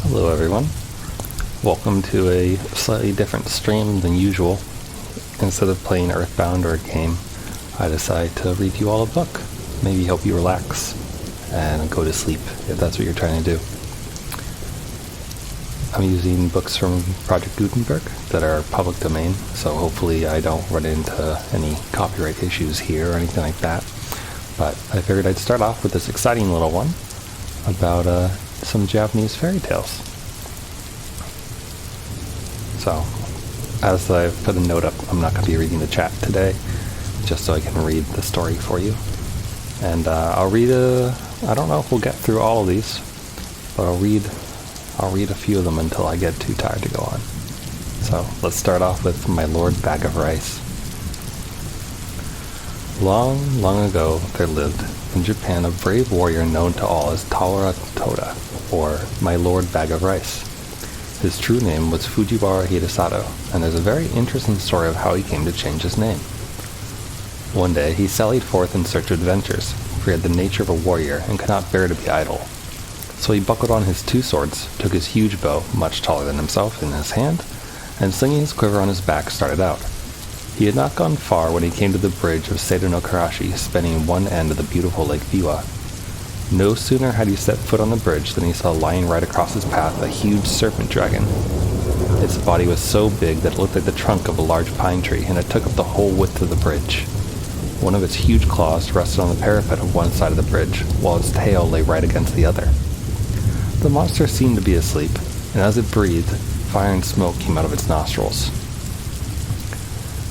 Hello everyone. Welcome to a slightly different stream than usual. Instead of playing Earthbound or a game, I decided to read you all a book. Maybe help you relax and go to sleep if that's what you're trying to do. I'm using books from Project Gutenberg that are public domain, so hopefully I don't run into any copyright issues here or anything like that. But I figured I'd start off with this exciting little one about some Japanese fairy tales. So, as I've put a note up, I'm not going to be reading the chat today, just so I can read the story for you. And I'll read I don't know if we'll get through all of these, but I'll read a few of them until I get too tired to go on. So, let's start off with My Lord Bag of Rice. Long, long ago, there lived in Japan a brave warrior known to all as Tawara Toda, or My Lord Bag of Rice. His true name was Fujiwara Hidesato, and there's a very interesting story of how he came to change his name. One day, he sallied forth in search of adventures, for he had the nature of a warrior and could not bear to be idle. So he buckled on his 2 swords, took his huge bow, much taller than himself, in his hand, and slinging his quiver on his back, started out. He had not gone far when he came to the bridge of Seto no Karashi, spanning one end of the beautiful Lake Biwa. No sooner had he set foot on the bridge than he saw lying right across his path a huge serpent dragon. Its body was so big that it looked like the trunk of a large pine tree, and it took up the whole width of the bridge. One of its huge claws rested on the parapet of one side of the bridge, while its tail lay right against the other. The monster seemed to be asleep, and as it breathed, fire and smoke came out of its nostrils.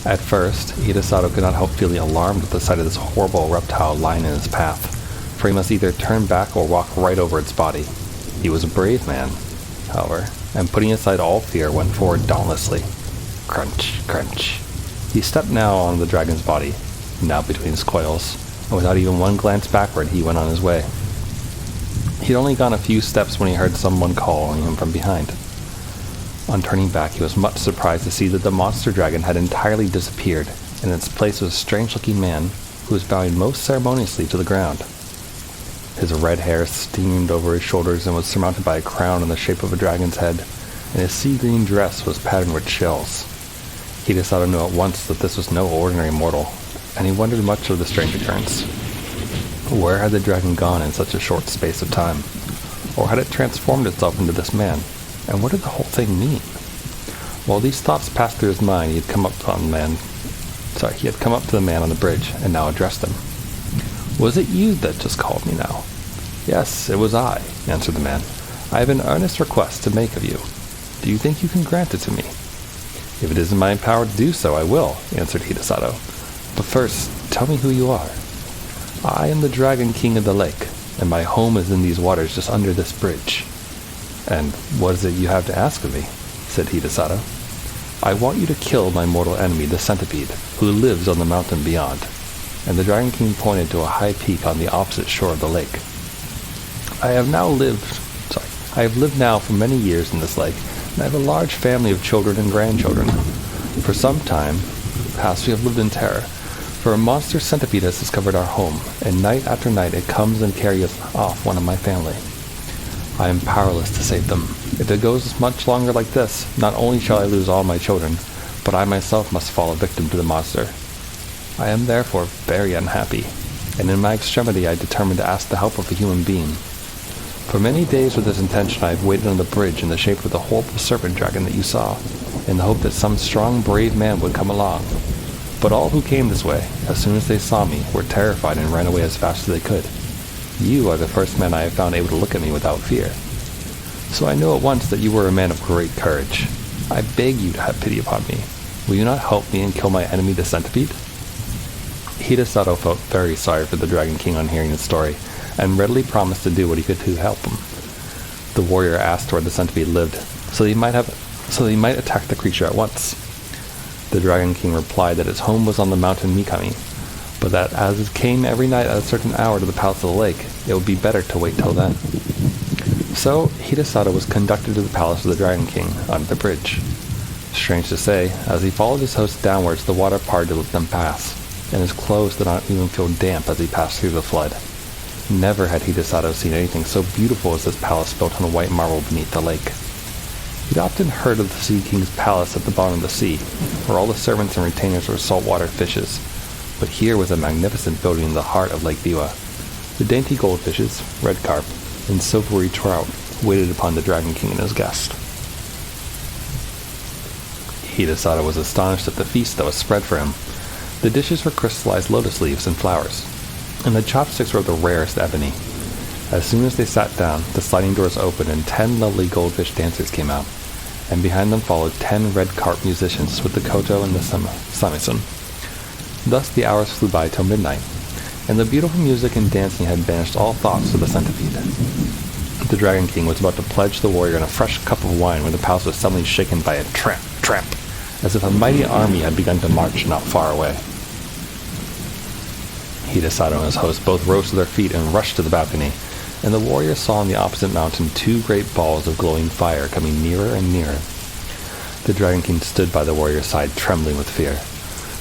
At first, Hidesato could not help feeling alarmed at the sight of this horrible reptile lying in his path, for he must either turn back or walk right over its body. He was a brave man, however, and putting aside all fear, went forward dauntlessly. Crunch, crunch. He stepped now on the dragon's body, now between his coils, and without even one glance backward, he went on his way. He had only gone a few steps when he heard someone calling him from behind. On turning back, he was much surprised to see that the monster dragon had entirely disappeared, and in its place was a strange-looking man who was bowing most ceremoniously to the ground. His red hair streamed over his shoulders and was surmounted by a crown in the shape of a dragon's head, and his sea-green dress was patterned with shells. Hidesato knew at once that this was no ordinary mortal, and he wondered much of the strange occurrence. Where had the dragon gone in such a short space of time? Or had it transformed itself into this man? And what did the whole thing mean? While these thoughts passed through his mind, he had come up to the man on the bridge and now addressed him. "Was it you that just called me now?" "Yes, it was I," answered the man. "I have an earnest request to make of you. Do you think you can grant it to me?" "If it is in my power to do so, I will," answered Hidesato. "But first, tell me who you are." "I am the Dragon King of the lake, and my home is in these waters just under this bridge." "And what is it you have to ask of me?" said Hidesato. "I want you to kill my mortal enemy, the centipede, who lives on the mountain beyond." And the Dragon King pointed to a high peak on the opposite shore of the lake. I have lived now for many years in this lake, and I have a large family of children and grandchildren. For some time past we have lived in terror, for a monster centipede has discovered our home, and night after night it comes and carries off one of my family. I am powerless to save them. If it goes much longer like this, not only shall I lose all my children, but I myself must fall a victim to the monster. I am therefore very unhappy, and in my extremity I determined to ask the help of a human being. For many days with this intention I have waited on the bridge in the shape of the horrible serpent dragon that you saw, in the hope that some strong, brave man would come along. But all who came this way, as soon as they saw me, were terrified and ran away as fast as they could. You are the first man I have found able to look at me without fear. So I knew at once that you were a man of great courage. I beg you to have pity upon me. Will you not help me and kill my enemy, the centipede?" Hidesato felt very sorry for the Dragon King on hearing his story, and readily promised to do what he could to help him. The warrior asked where the centipede lived, so that he might attack the creature at once. The Dragon King replied that its home was on the mountain Mikami, but that as it came every night at a certain hour to the palace of the lake, it would be better to wait till then. So Hidesato was conducted to the palace of the Dragon King under the bridge. Strange to say, as he followed his host downwards, the water parted to let them pass, and his clothes did not even feel damp as he passed through the flood. Never had Hidesato seen anything so beautiful as this palace built on white marble beneath the lake. He'd often heard of the Sea King's palace at the bottom of the sea, where all the servants and retainers were saltwater fishes. But here was a magnificent building in the heart of Lake Biwa. The dainty goldfishes, red carp, and silvery trout waited upon the Dragon King and his guest. Hidesato was astonished at the feast that was spread for him. The dishes were crystallized lotus leaves and flowers, and the chopsticks were of the rarest ebony. As soon as they sat down, the sliding doors opened and 10 lovely goldfish dancers came out, and behind them followed 10 red carp musicians with the koto and the samisen. Thus the hours flew by till midnight, and the beautiful music and dancing had banished all thoughts of the centipede. The Dragon King was about to pledge the warrior in a fresh cup of wine when the palace was suddenly shaken by a tramp, tramp, as if a mighty army had begun to march not far away. Hidesato and his host both rose to their feet and rushed to the balcony, and the warrior saw on the opposite mountain 2 great balls of glowing fire coming nearer and nearer. The Dragon King stood by the warrior's side, trembling with fear.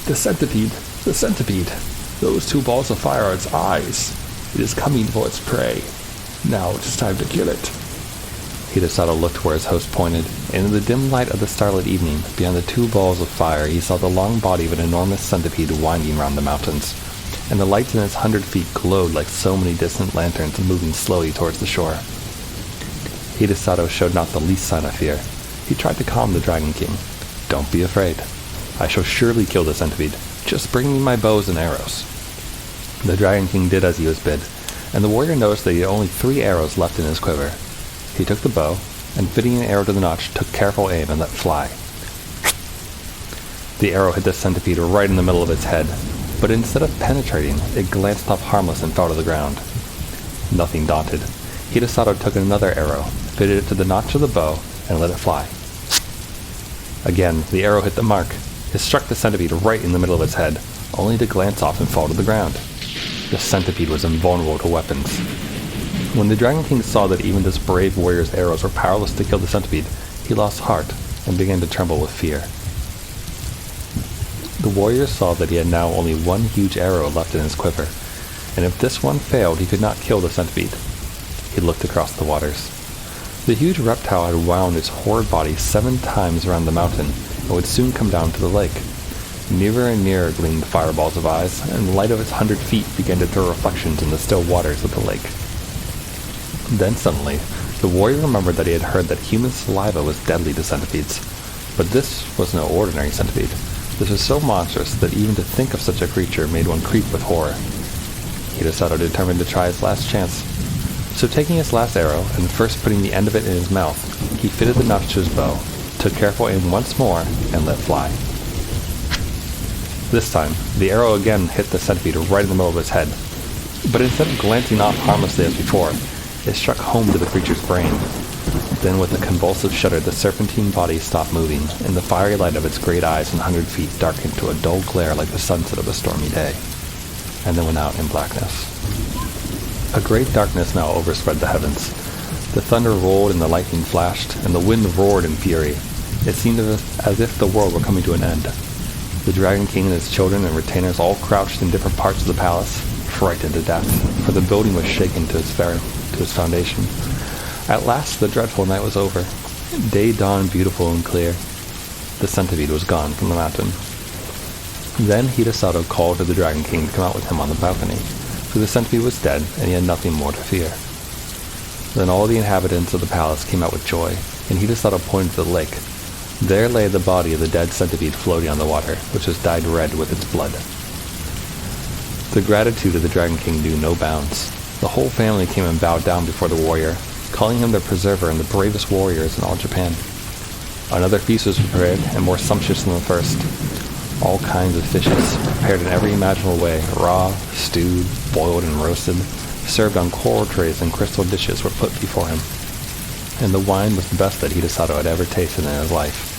"The centipede! The centipede! Those 2 balls of fire are its eyes! It is coming for its prey! Now it is time to kill it!" Hidesato looked where his host pointed, and in the dim light of the starlit evening, beyond the 2 balls of fire, he saw the long body of an enormous centipede winding round the mountains, and the lights in its 100 feet glowed like so many distant lanterns moving slowly towards the shore. Hidesato showed not the least sign of fear. He tried to calm the Dragon King. "Don't be afraid. I shall surely kill the centipede. Just bring me my bows and arrows." The Dragon King did as he was bid, and the warrior noticed that he had only 3 arrows left in his quiver. He took the bow, and fitting an arrow to the notch, took careful aim and let fly. The arrow hit the centipede right in the middle of its head, but instead of penetrating, it glanced off harmless and fell to the ground. Nothing daunted, Hidesato took another arrow, fitted it to the notch of the bow, and let it fly. Again, the arrow hit the mark. It struck the centipede right in the middle of its head, only to glance off and fall to the ground. The centipede was invulnerable to weapons. When the Dragon King saw that even this brave warrior's arrows were powerless to kill the centipede, he lost heart and began to tremble with fear. The warrior saw that he had now only 1 huge arrow left in his quiver, and if this one failed, he could not kill the centipede. He looked across the waters. The huge reptile had wound its horrid body 7 times around the mountain and would soon come down to the lake. Nearer and nearer gleamed the fireballs of eyes, and the light of its 100 feet began to throw reflections in the still waters of the lake. Then suddenly, the warrior remembered that he had heard that human saliva was deadly to centipedes. But this was no ordinary centipede. This was so monstrous that even to think of such a creature made one creep with horror. Hidesato determined to try his last chance. So taking his last arrow, and first putting the end of it in his mouth, he fitted the notch to his bow, took careful aim once more, and let fly. This time, the arrow again hit the centipede right in the middle of its head, but instead of glancing off harmlessly as before, it struck home to the creature's brain. Then with a convulsive shudder, the serpentine body stopped moving, and the fiery light of its great eyes and 100 feet darkened to a dull glare like the sunset of a stormy day, and then went out in blackness. A great darkness now overspread the heavens. The thunder rolled and the lightning flashed, and the wind roared in fury. It seemed as if the world were coming to an end. The Dragon King and his children and retainers all crouched in different parts of the palace, frightened to death, for the building was shaken to its foundation. At last the dreadful night was over. Day dawned beautiful and clear. The centipede was gone from the mountain. Then Hidesato called to the Dragon King to come out with him on the balcony, for the centipede was dead and he had nothing more to fear. Then all the inhabitants of the palace came out with joy, and Hidesato pointed to the lake. There lay the body of the dead centipede floating on the water, which was dyed red with its blood. The gratitude of the Dragon King knew no bounds. The whole family came and bowed down before the warrior, calling him their preserver and the bravest warriors in all Japan. Another feast was prepared, and more sumptuous than the first. All kinds of fishes, prepared in every imaginable way, raw, stewed, boiled, and roasted, served on coral trays and crystal dishes, were put before him. And the wine was the best that Hidesato had ever tasted in his life.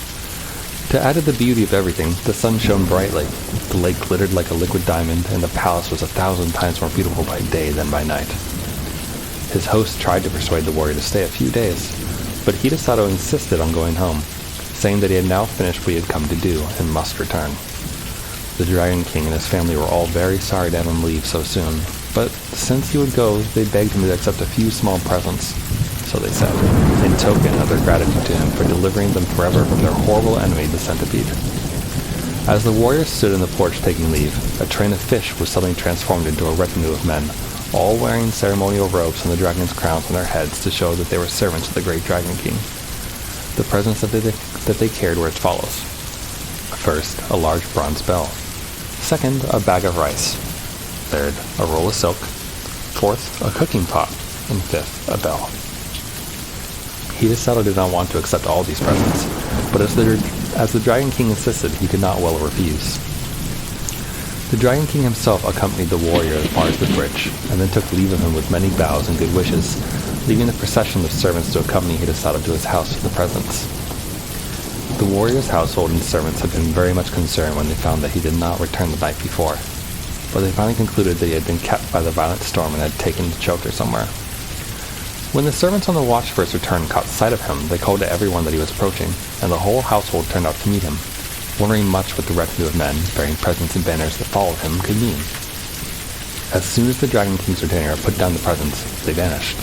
To add to the beauty of everything, the sun shone brightly, the lake glittered like a liquid diamond, and the palace was 1,000 times more beautiful by day than by night. His host tried to persuade the warrior to stay a few days, but Hidesato insisted on going home, saying that he had now finished what he had come to do and must return. The Dragon King and his family were all very sorry to have him leave so soon, But since he would go, they begged him to accept a few small presents, so they said, in token of their gratitude to him for delivering them forever from their horrible enemy, the centipede. As the warriors stood in the porch taking leave, a train of fish was suddenly transformed into a retinue of men, all wearing ceremonial robes and the dragon's crowns on their heads to show that they were servants of the great Dragon King. The presents that they carried were as follows. First, a large bronze bell. Second, a bag of rice. Third, a roll of silk. Fourth, a cooking pot. And fifth, a bell. Hirasato did not want to accept all these presents, but as the Dragon King insisted, he could not well refuse. The Dragon King himself accompanied the warrior as far as the bridge, and then took leave of him with many bows and good wishes, leaving the procession of servants to accompany Hirasato to his house with the presents. The warrior's household and servants had been very much concerned when they found that he did not return the night before, but they finally concluded that he had been kept by the violent storm and had taken shelter somewhere. When the servants on the watch for his return caught sight of him, they called to everyone that he was approaching, and the whole household turned out to meet him, wondering much what the retinue of men, bearing presents and banners that followed him, could mean. As soon as the Dragon King's retainer put down the presents, they vanished,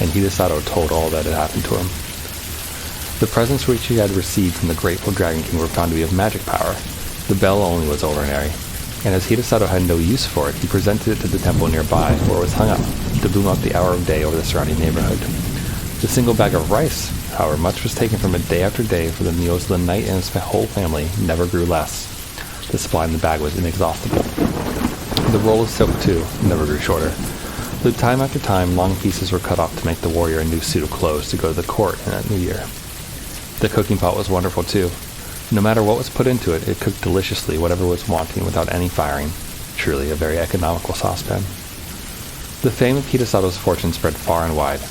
and Hirasato told all that had happened to him. The presents which he had received from the grateful Dragon King were found to be of magic power. The bell only was ordinary, and as Hirasato had no use for it, he presented it to the temple nearby, where it was hung up, to boom up the hour of day over the surrounding neighborhood. The single bag of rice, however, much was taken from it day after day for the meals of the knight and his whole family, never grew less. The supply in the bag was inexhaustible. The roll of silk, too, never grew shorter. Though time after time, long pieces were cut off to make the warrior a new suit of clothes to go to the court in that new year. The cooking pot was wonderful, too. No matter what was put into it, it cooked deliciously whatever was wanting without any firing. Truly a very economical saucepan. The fame of Hirasato's fortune spread far and wide,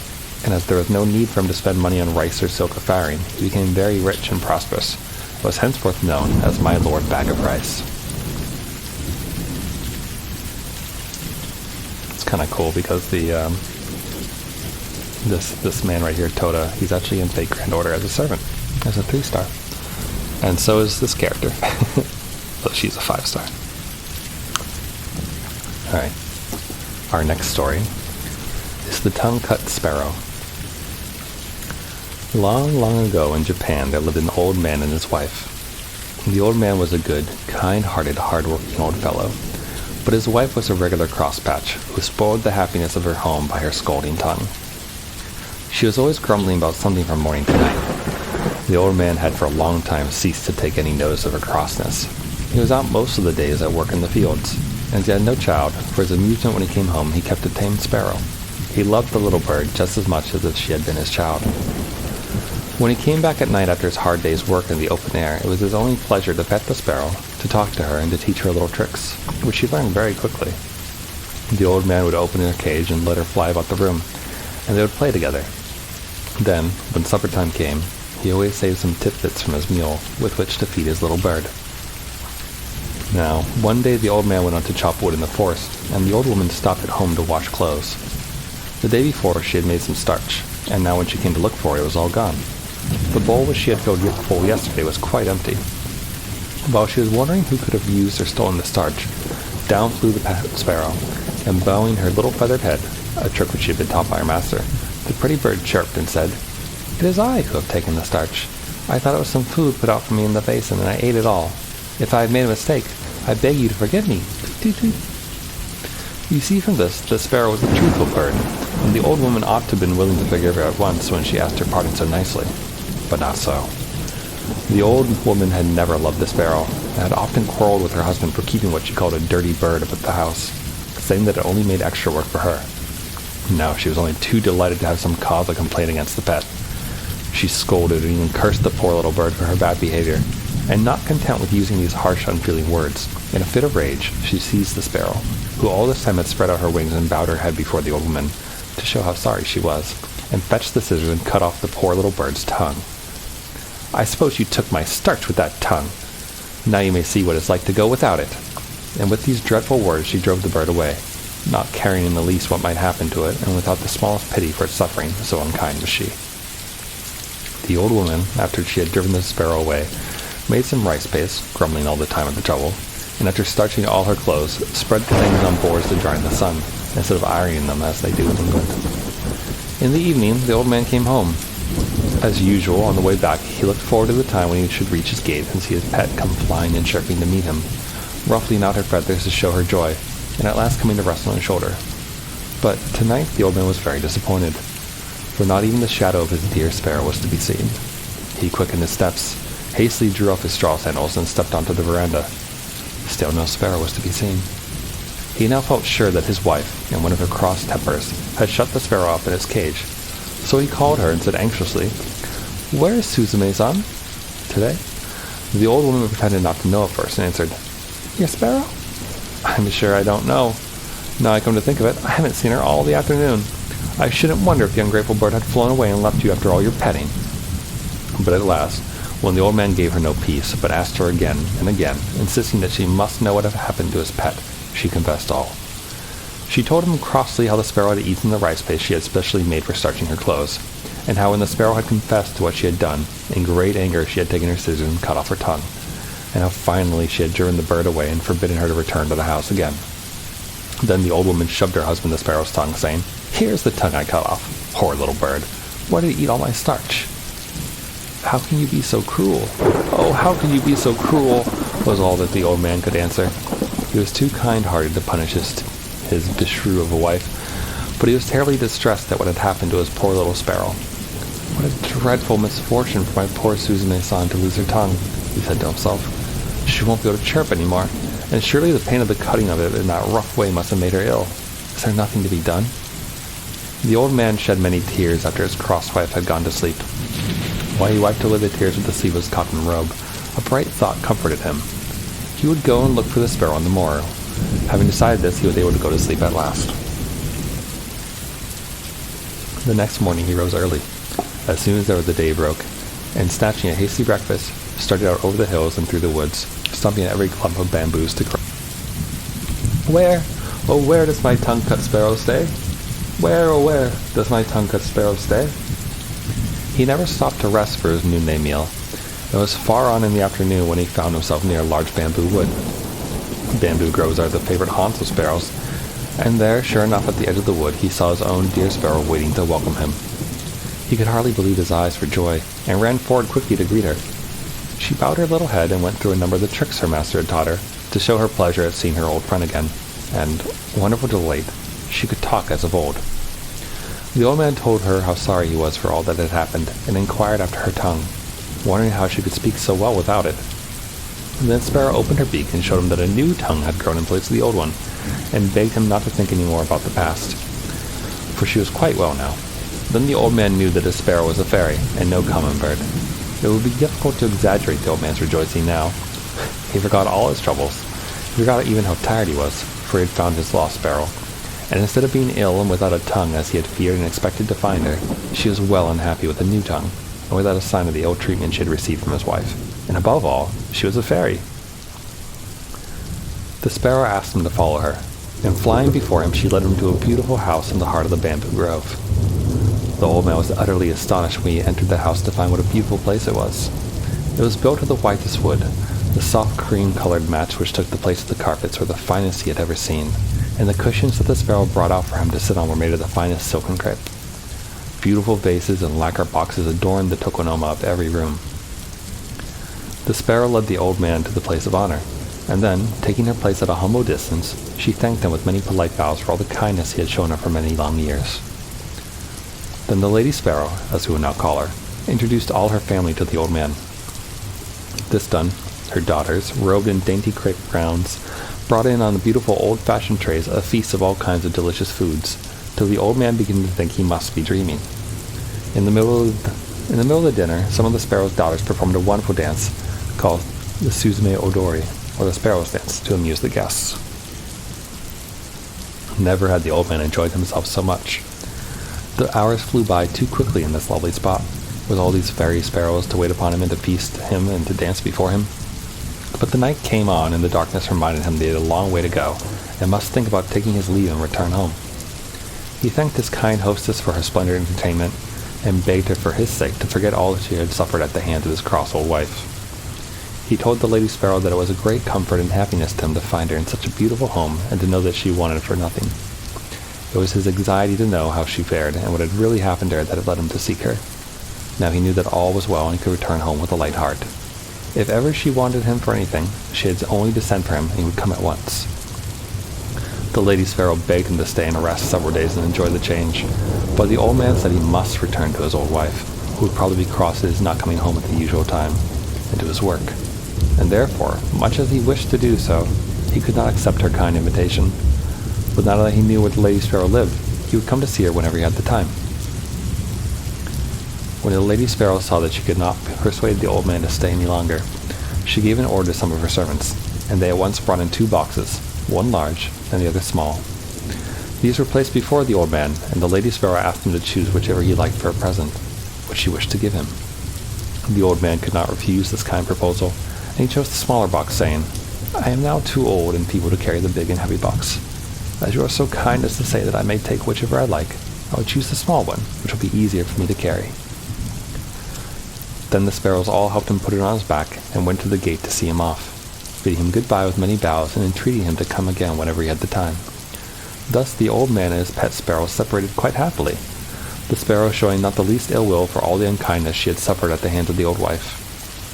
and as there was no need for him to spend money on rice or silk or firing, he became very rich and prosperous, and was henceforth known as My Lord Bag of Rice. It's kind of cool because this man right here, Toda, he's actually in Fate Grand Order as a servant, as a 3-star. And so is this character. Though she's a 5-star. Alright. Our next story is The Tongue-Cut Sparrow. Long, long ago in Japan, there lived an old man and his wife. The old man was a good, kind-hearted, hard-working old fellow, but his wife was a regular crosspatch who spoiled the happiness of her home by her scolding tongue. She was always grumbling about something from morning to night. The old man had for a long time ceased to take any notice of her crossness. He was out most of the days at work in the fields, and he had no child. For his amusement when he came home, he kept a tame sparrow. He loved the little bird just as much as if she had been his child. When he came back at night after his hard day's work in the open air, it was his only pleasure to pet the sparrow, to talk to her, and to teach her little tricks, which she learned very quickly. The old man would open her cage and let her fly about the room, and they would play together. Then, when supper time came, he always saved some tidbits from his meal with which to feed his little bird. Now, one day the old man went out to chop wood in the forest, and the old woman stopped at home to wash clothes. The day before, she had made some starch, and now when she came to look for it, it was all gone. The bowl which she had filled full yesterday was quite empty. While she was wondering who could have used or stolen the starch, down flew the sparrow, and bowing her little feathered head, a trick which she had been taught by her master, the pretty bird chirped and said, "It is I who have taken the starch. I thought it was some food put out for me in the basin, and I ate it all. If I have made a mistake, I beg you to forgive me." Toot, toot. You see from this, the sparrow was a truthful bird, and the old woman ought to have been willing to forgive her at once when she asked her pardon so nicely. But not so. The old woman had never loved the sparrow, and had often quarreled with her husband for keeping what she called a dirty bird about the house, saying that it only made extra work for her. Now she was only too delighted to have some cause of complaint against the pet. She scolded and even cursed the poor little bird for her bad behavior, and not content with using these harsh, unfeeling words, in a fit of rage, she seized the sparrow, who all this time had spread out her wings and bowed her head before the old woman, to show how sorry she was, and fetched the scissors and cut off the poor little bird's tongue. "I suppose you took my starch with that tongue. Now you may see what it's like to go without it." And with these dreadful words she drove the bird away, not caring in the least what might happen to it, and without the smallest pity for its suffering, so unkind was she. The old woman, after she had driven the sparrow away, made some rice paste, grumbling all the time at the trouble, and after starching all her clothes, spread the things on boards to dry in the sun, instead of ironing them as they do in England. In the evening, the old man came home. As usual, on the way back, he looked forward to the time when he should reach his gate and see his pet come flying and chirping to meet him, ruffling out her feathers to show her joy, and at last coming to rest on his shoulder. But tonight the old man was very disappointed, for not even the shadow of his dear sparrow was to be seen. He quickened his steps, hastily drew off his straw sandals, and stepped onto the veranda. Still no sparrow was to be seen. He now felt sure that his wife, in one of her cross tempers, had shut the sparrow up in its cage. So he called her and said anxiously, "Where is Suzume-san today?" The old woman pretended not to know at first and answered, "Your sparrow? I'm sure I don't know. Now I come to think of it, I haven't seen her all the afternoon. I shouldn't wonder if the ungrateful bird had flown away and left you after all your petting." But at last, when the old man gave her no peace, but asked her again and again, insisting that she must know what had happened to his pet, she confessed all. She told him crossly how the sparrow had eaten the rice paste she had specially made for starching her clothes, and how when the sparrow had confessed to what she had done, in great anger she had taken her scissors and cut off her tongue, and how finally she had driven the bird away and forbidden her to return to the house again. Then the old woman shoved her husband the sparrow's tongue, saying, "Here's the tongue I cut off. Poor little bird. Why did it eat all my starch?" "How can you be so cruel? Oh, how can you be so cruel?" was all that the old man could answer. He was too kind-hearted to punish his beshrew of a wife, but he was terribly distressed at what had happened to his poor little sparrow. "What a dreadful misfortune for my poor Suzume-san to lose her tongue," he said to himself. "She won't be able to chirp any more, and surely the pain of the cutting of it in that rough way must have made her ill. Is there nothing to be done?" The old man shed many tears after his cross wife had gone to sleep. While he wiped away the tears with the sleeve of his cotton robe, a bright thought comforted him. He would go and look for the sparrow on the morrow. Having decided this, he was able to go to sleep at last. The next morning he rose early, as soon as the day broke, and snatching a hasty breakfast, started out over the hills and through the woods, stomping at every clump of bamboos to cry, "Where, oh where does my tongue-cut sparrow stay? Where, oh where does my tongue-cut sparrow stay?" He never stopped to rest for his noonday meal. It was far on in the afternoon when he found himself near a large bamboo wood. Bamboo groves are the favorite haunts of sparrows, and there, sure enough, at the edge of the wood, he saw his own dear sparrow waiting to welcome him. He could hardly believe his eyes for joy, and ran forward quickly to greet her. She bowed her little head and went through a number of the tricks her master had taught her, to show her pleasure at seeing her old friend again, and, wonderful delight, she could talk as of old. The old man told her how sorry he was for all that had happened, and inquired after her tongue, wondering how she could speak so well without it. And then Sparrow opened her beak and showed him that a new tongue had grown in place of the old one, and begged him not to think any more about the past, for she was quite well now. Then the old man knew that a sparrow was a fairy, and no common bird. It would be difficult to exaggerate the old man's rejoicing now. He forgot all his troubles. He forgot even how tired he was, for he had found his lost sparrow. And instead of being ill and without a tongue as he had feared and expected to find her, she was well and happy with a new tongue, and without a sign of the ill treatment she had received from his wife. And above all, she was a fairy. The sparrow asked him to follow her, and flying before him, she led him to a beautiful house in the heart of the bamboo grove. The old man was utterly astonished when he entered the house to find what a beautiful place it was. It was built of the whitest wood. The soft cream-colored mats which took the place of the carpets were the finest he had ever seen, and the cushions that the sparrow brought out for him to sit on were made of the finest silken crepe. Beautiful vases and lacquer boxes adorned the tokonoma of every room. The sparrow led the old man to the place of honor, and then, taking her place at a humble distance, she thanked him with many polite bows for all the kindness he had shown her for many long years. Then the Lady Sparrow, as we would now call her, introduced all her family to the old man. This done, her daughters, robed in dainty crepe gowns, brought in on the beautiful old-fashioned trays a feast of all kinds of delicious foods, till the old man began to think he must be dreaming. In the middle of the dinner, some of the sparrow's daughters performed a wonderful dance called the Suzume Odori, or the sparrow's dance, to amuse the guests. Never had the old man enjoyed himself so much. The hours flew by too quickly in this lovely spot, with all these fairy sparrows to wait upon him and to feast him and to dance before him. But the night came on, and the darkness reminded him that he had a long way to go, and must think about taking his leave and return home. He thanked his kind hostess for her splendid entertainment, and begged her for his sake to forget all that she had suffered at the hands of his cross old wife. He told the Lady Sparrow that it was a great comfort and happiness to him to find her in such a beautiful home, and to know that she wanted for nothing. It was his anxiety to know how she fared and what had really happened to her that had led him to seek her. Now he knew that all was well and he could return home with a light heart. If ever she wanted him for anything, she had only to send for him and he would come at once. The Lady Sparrow begged him to stay and rest several days and enjoy the change, but the old man said he must return to his old wife, who would probably be cross at his not coming home at the usual time, and to his work. And therefore, much as he wished to do so, he could not accept her kind invitation. But now that he knew where the Lady Sparrow lived, he would come to see her whenever he had the time. When the Lady Sparrow saw that she could not persuade the old man to stay any longer, she gave an order to some of her servants, and they at once brought in 2 boxes, one large and the other small. These were placed before the old man, and the Lady Sparrow asked him to choose whichever he liked for a present, which she wished to give him. The old man could not refuse this kind proposal, and he chose the smaller box, saying, "I am now too old and feeble to carry the big and heavy box. As you are so kind as to say that I may take whichever I like, I will choose the small one, which will be easier for me to carry." Then the sparrows all helped him put it on his back and went to the gate to see him off, bidding him goodbye with many bows and entreating him to come again whenever he had the time. Thus the old man and his pet sparrow separated quite happily, the sparrow showing not the least ill will for all the unkindness she had suffered at the hands of the old wife.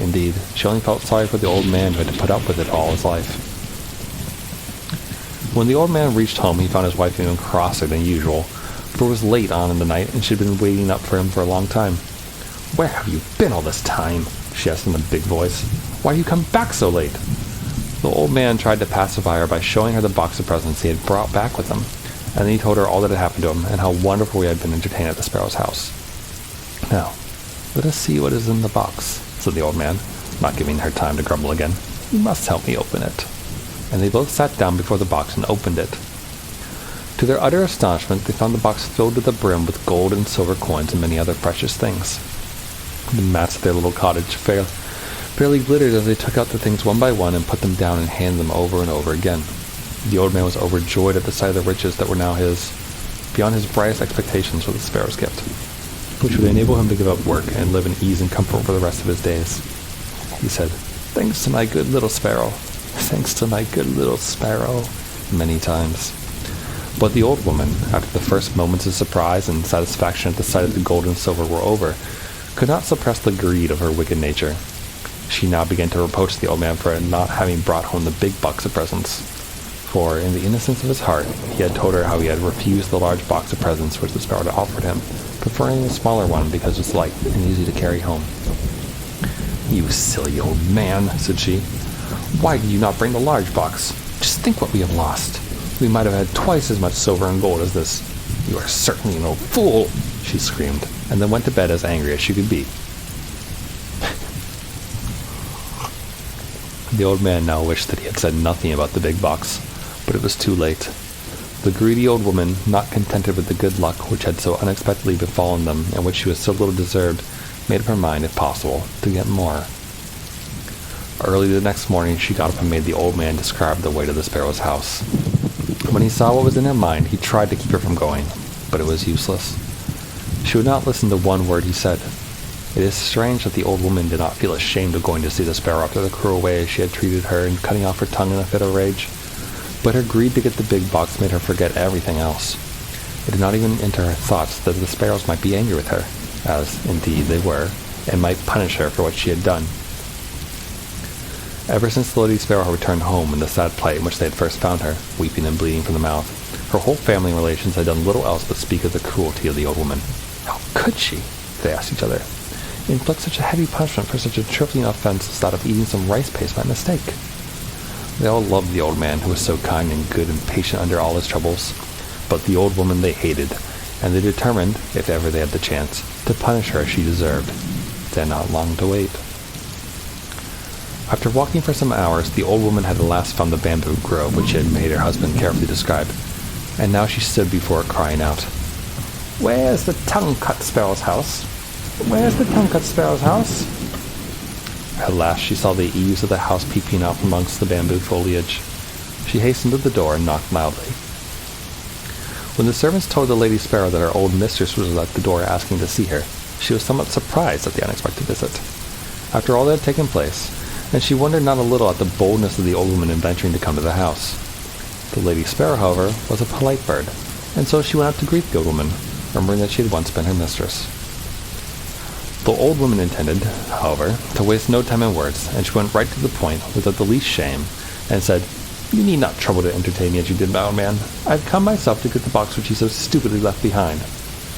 Indeed, she only felt sorry for the old man who had to put up with it all his life. When the old man reached home, he found his wife even crosser than usual, for it was late on in the night and she had been waiting up for him for a long time. "Where have you been all this time?" she asked in a big voice. "Why do you come back so late?" The old man tried to pacify her by showing her the box of presents he had brought back with him, and then he told her all that had happened to him and how wonderful he had been entertained at the sparrow's house. "Now, let us see what is in the box," said the old man, not giving her time to grumble again. "You must help me open it." And they both sat down before the box and opened it. To their utter astonishment, they found the box filled to the brim with gold and silver coins and many other precious things. The mats of their little cottage fairly glittered as they took out the things one by one and put them down and handed them over and over again. The old man was overjoyed at the sight of the riches that were now his, beyond his brightest expectations for the sparrow's gift, which would enable him to give up work and live in ease and comfort for the rest of his days. He said, "Thanks to my good little sparrow. Thanks to my good little sparrow," many times. But the old woman, after the first moments of surprise and satisfaction at the sight of the gold and silver were over, could not suppress the greed of her wicked nature. She now began to reproach the old man for not having brought home the big box of presents, for in the innocence of his heart he had told her how he had refused the large box of presents which the sparrow had offered him, preferring the smaller one because it was light and easy to carry home. "You silly old man," said she. "Why did you not bring the large box? Just think what we have lost. We might have had twice as much silver and gold as this. You are certainly an old fool," she screamed, and then went to bed as angry as she could be. The old man now wished that he had said nothing about the big box, but it was too late. The greedy old woman, not contented with the good luck which had so unexpectedly befallen them and which she was so little deserved, made up her mind, if possible, to get more. Early the next morning she got up and made the old man describe the way to the sparrow's house. When he saw what was in her mind, he tried to keep her from going, but it was useless. She would not listen to one word he said. It is strange that the old woman did not feel ashamed of going to see the sparrow after the cruel way she had treated her and cutting off her tongue in a fit of rage. But her greed to get the big box made her forget everything else. It did not even enter her thoughts that the sparrows might be angry with her, as, indeed, they were, and might punish her for what she had done. Ever since the Lady Sparrow had returned home in the sad plight in which they had first found her, weeping and bleeding from the mouth, her whole family and relations had done little else but speak of the cruelty of the old woman. How could she, they asked each other, inflict such a heavy punishment for such a trifling offense as that of eating some rice paste by mistake? They all loved the old man, who was so kind and good and patient under all his troubles, but the old woman they hated, and they determined, if ever they had the chance, to punish her as she deserved. They had not long to wait. After walking for some hours, the old woman had at last found the bamboo grove which she had made her husband carefully describe, and now she stood before it crying out, "Where's the tongue-cut sparrow's house? Where's the tongue-cut sparrow's house?" At last she saw the eaves of the house peeping out from amongst the bamboo foliage. She hastened to the door and knocked loudly. When the servants told the Lady Sparrow that her old mistress was at the door asking to see her, she was somewhat surprised at the unexpected visit. After all that had taken place, and she wondered not a little at the boldness of the old woman in venturing to come to the house. The Lady Sparrow, however, was a polite bird, and so she went out to greet the old woman, remembering that she had once been her mistress. The old woman intended, however, to waste no time in words, and she went right to the point without the least shame, and said, "You need not trouble to entertain me as you did, my old man. I have come myself to get the box which you so stupidly left behind.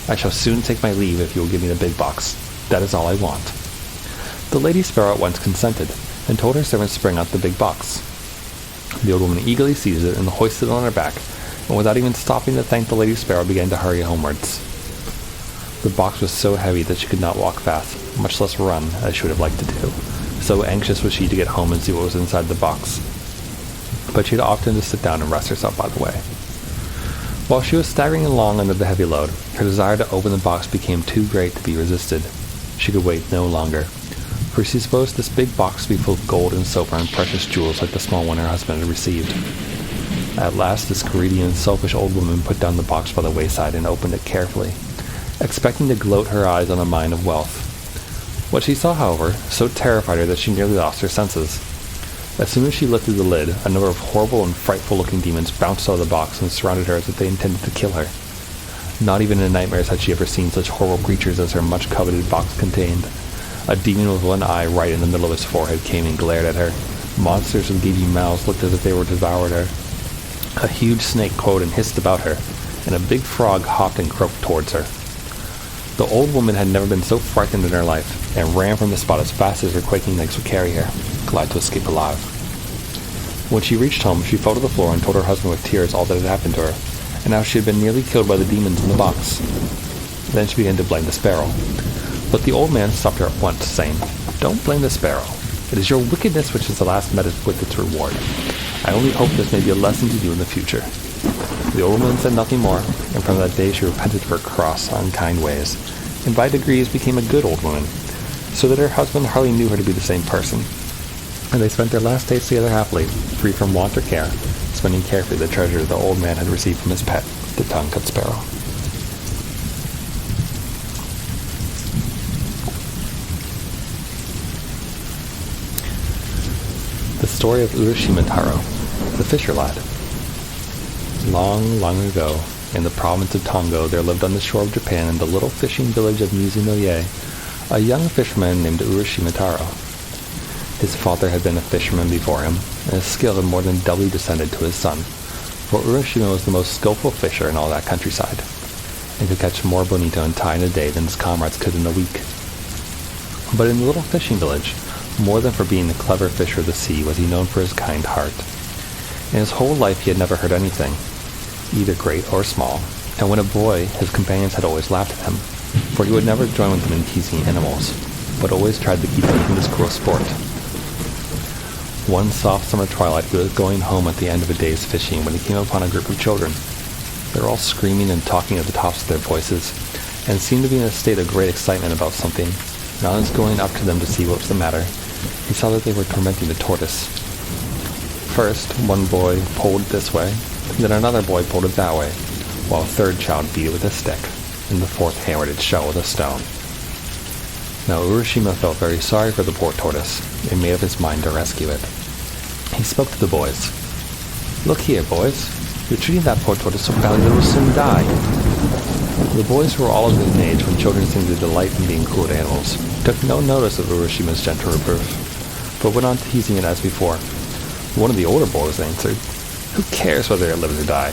I shall soon take my leave if you will give me the big box. That is all I want." The Lady Sparrow at once consented, and told her servants to bring out the big box. The old woman eagerly seized it and hoisted it on her back, and without even stopping to thank the Lady Sparrow, began to hurry homewards. The box was so heavy that she could not walk fast, much less run, as she would have liked to do. So anxious was she to get home and see what was inside the box. But she had often to sit down and rest herself by the way. While she was staggering along under the heavy load, her desire to open the box became too great to be resisted. She could wait no longer, for she supposed this big box to be full of gold and silver and precious jewels like the small one her husband had received. At last this greedy and selfish old woman put down the box by the wayside and opened it carefully, expecting to gloat her eyes on a mine of wealth. What she saw, however, so terrified her that she nearly lost her senses. As soon as she lifted the lid, a number of horrible and frightful-looking demons bounced out of the box and surrounded her as if they intended to kill her. Not even in nightmares had she ever seen such horrible creatures as her much-coveted box contained. A demon with one eye right in the middle of his forehead came and glared at her. Monsters with gaping mouths looked as if they were devouring her. A huge snake crowed and hissed about her, and a big frog hopped and croaked towards her. The old woman had never been so frightened in her life, and ran from the spot as fast as her quaking legs would carry her, glad to escape alive. When she reached home, she fell to the floor and told her husband with tears all that had happened to her, and how she had been nearly killed by the demons in the box. Then she began to blame the sparrow. But the old man stopped her at once, saying, "Don't blame the sparrow. It is your wickedness which has at last met with its reward. I only hope this may be a lesson to you in the future." The old woman said nothing more, and from that day she repented of her cross, unkind ways, and by degrees became a good old woman, so that her husband hardly knew her to be the same person. And they spent their last days together happily, free from want or care, spending carefully the treasure the old man had received from his pet, the tongue-cut sparrow. The story of Urashima Taro, the fisher lad. Long, long ago, in the province of Tongo, there lived on the shore of Japan in the little fishing village of Mizunoye, a young fisherman named Urashima Taro. His father had been a fisherman before him, and his skill had more than doubly descended to his son, for Urashima was the most skillful fisher in all that countryside, and could catch more bonito and tai in a day than his comrades could in a week. But in the little fishing village, more than for being a clever fisher of the sea, was he known for his kind heart. In his whole life he had never heard anything, either great or small, and when a boy, his companions had always laughed at him, for he would never join with them in teasing animals, but always tried to keep them from this cruel sport. One soft summer twilight he was going home at the end of a day's fishing when he came upon a group of children. They were all screaming and talking at the tops of their voices, and seemed to be in a state of great excitement about something, and on his going up to them to see what was the matter, he saw that they were tormenting the tortoise. First, one boy pulled this way, then another boy pulled it that way, while a third child beat it with a stick, and the fourth hammered its shell with a stone. Now Urashima felt very sorry for the poor tortoise, and made up his mind to rescue it. He spoke to the boys. "Look here, boys. You're treating that poor tortoise so badly that it will soon die." The boys, who were all of his age when children seem to delight in being cruel to animals, took no notice of Urashima's gentle reproof, but went on teasing it as before. One of the older boys answered, "Who cares whether it lives or die?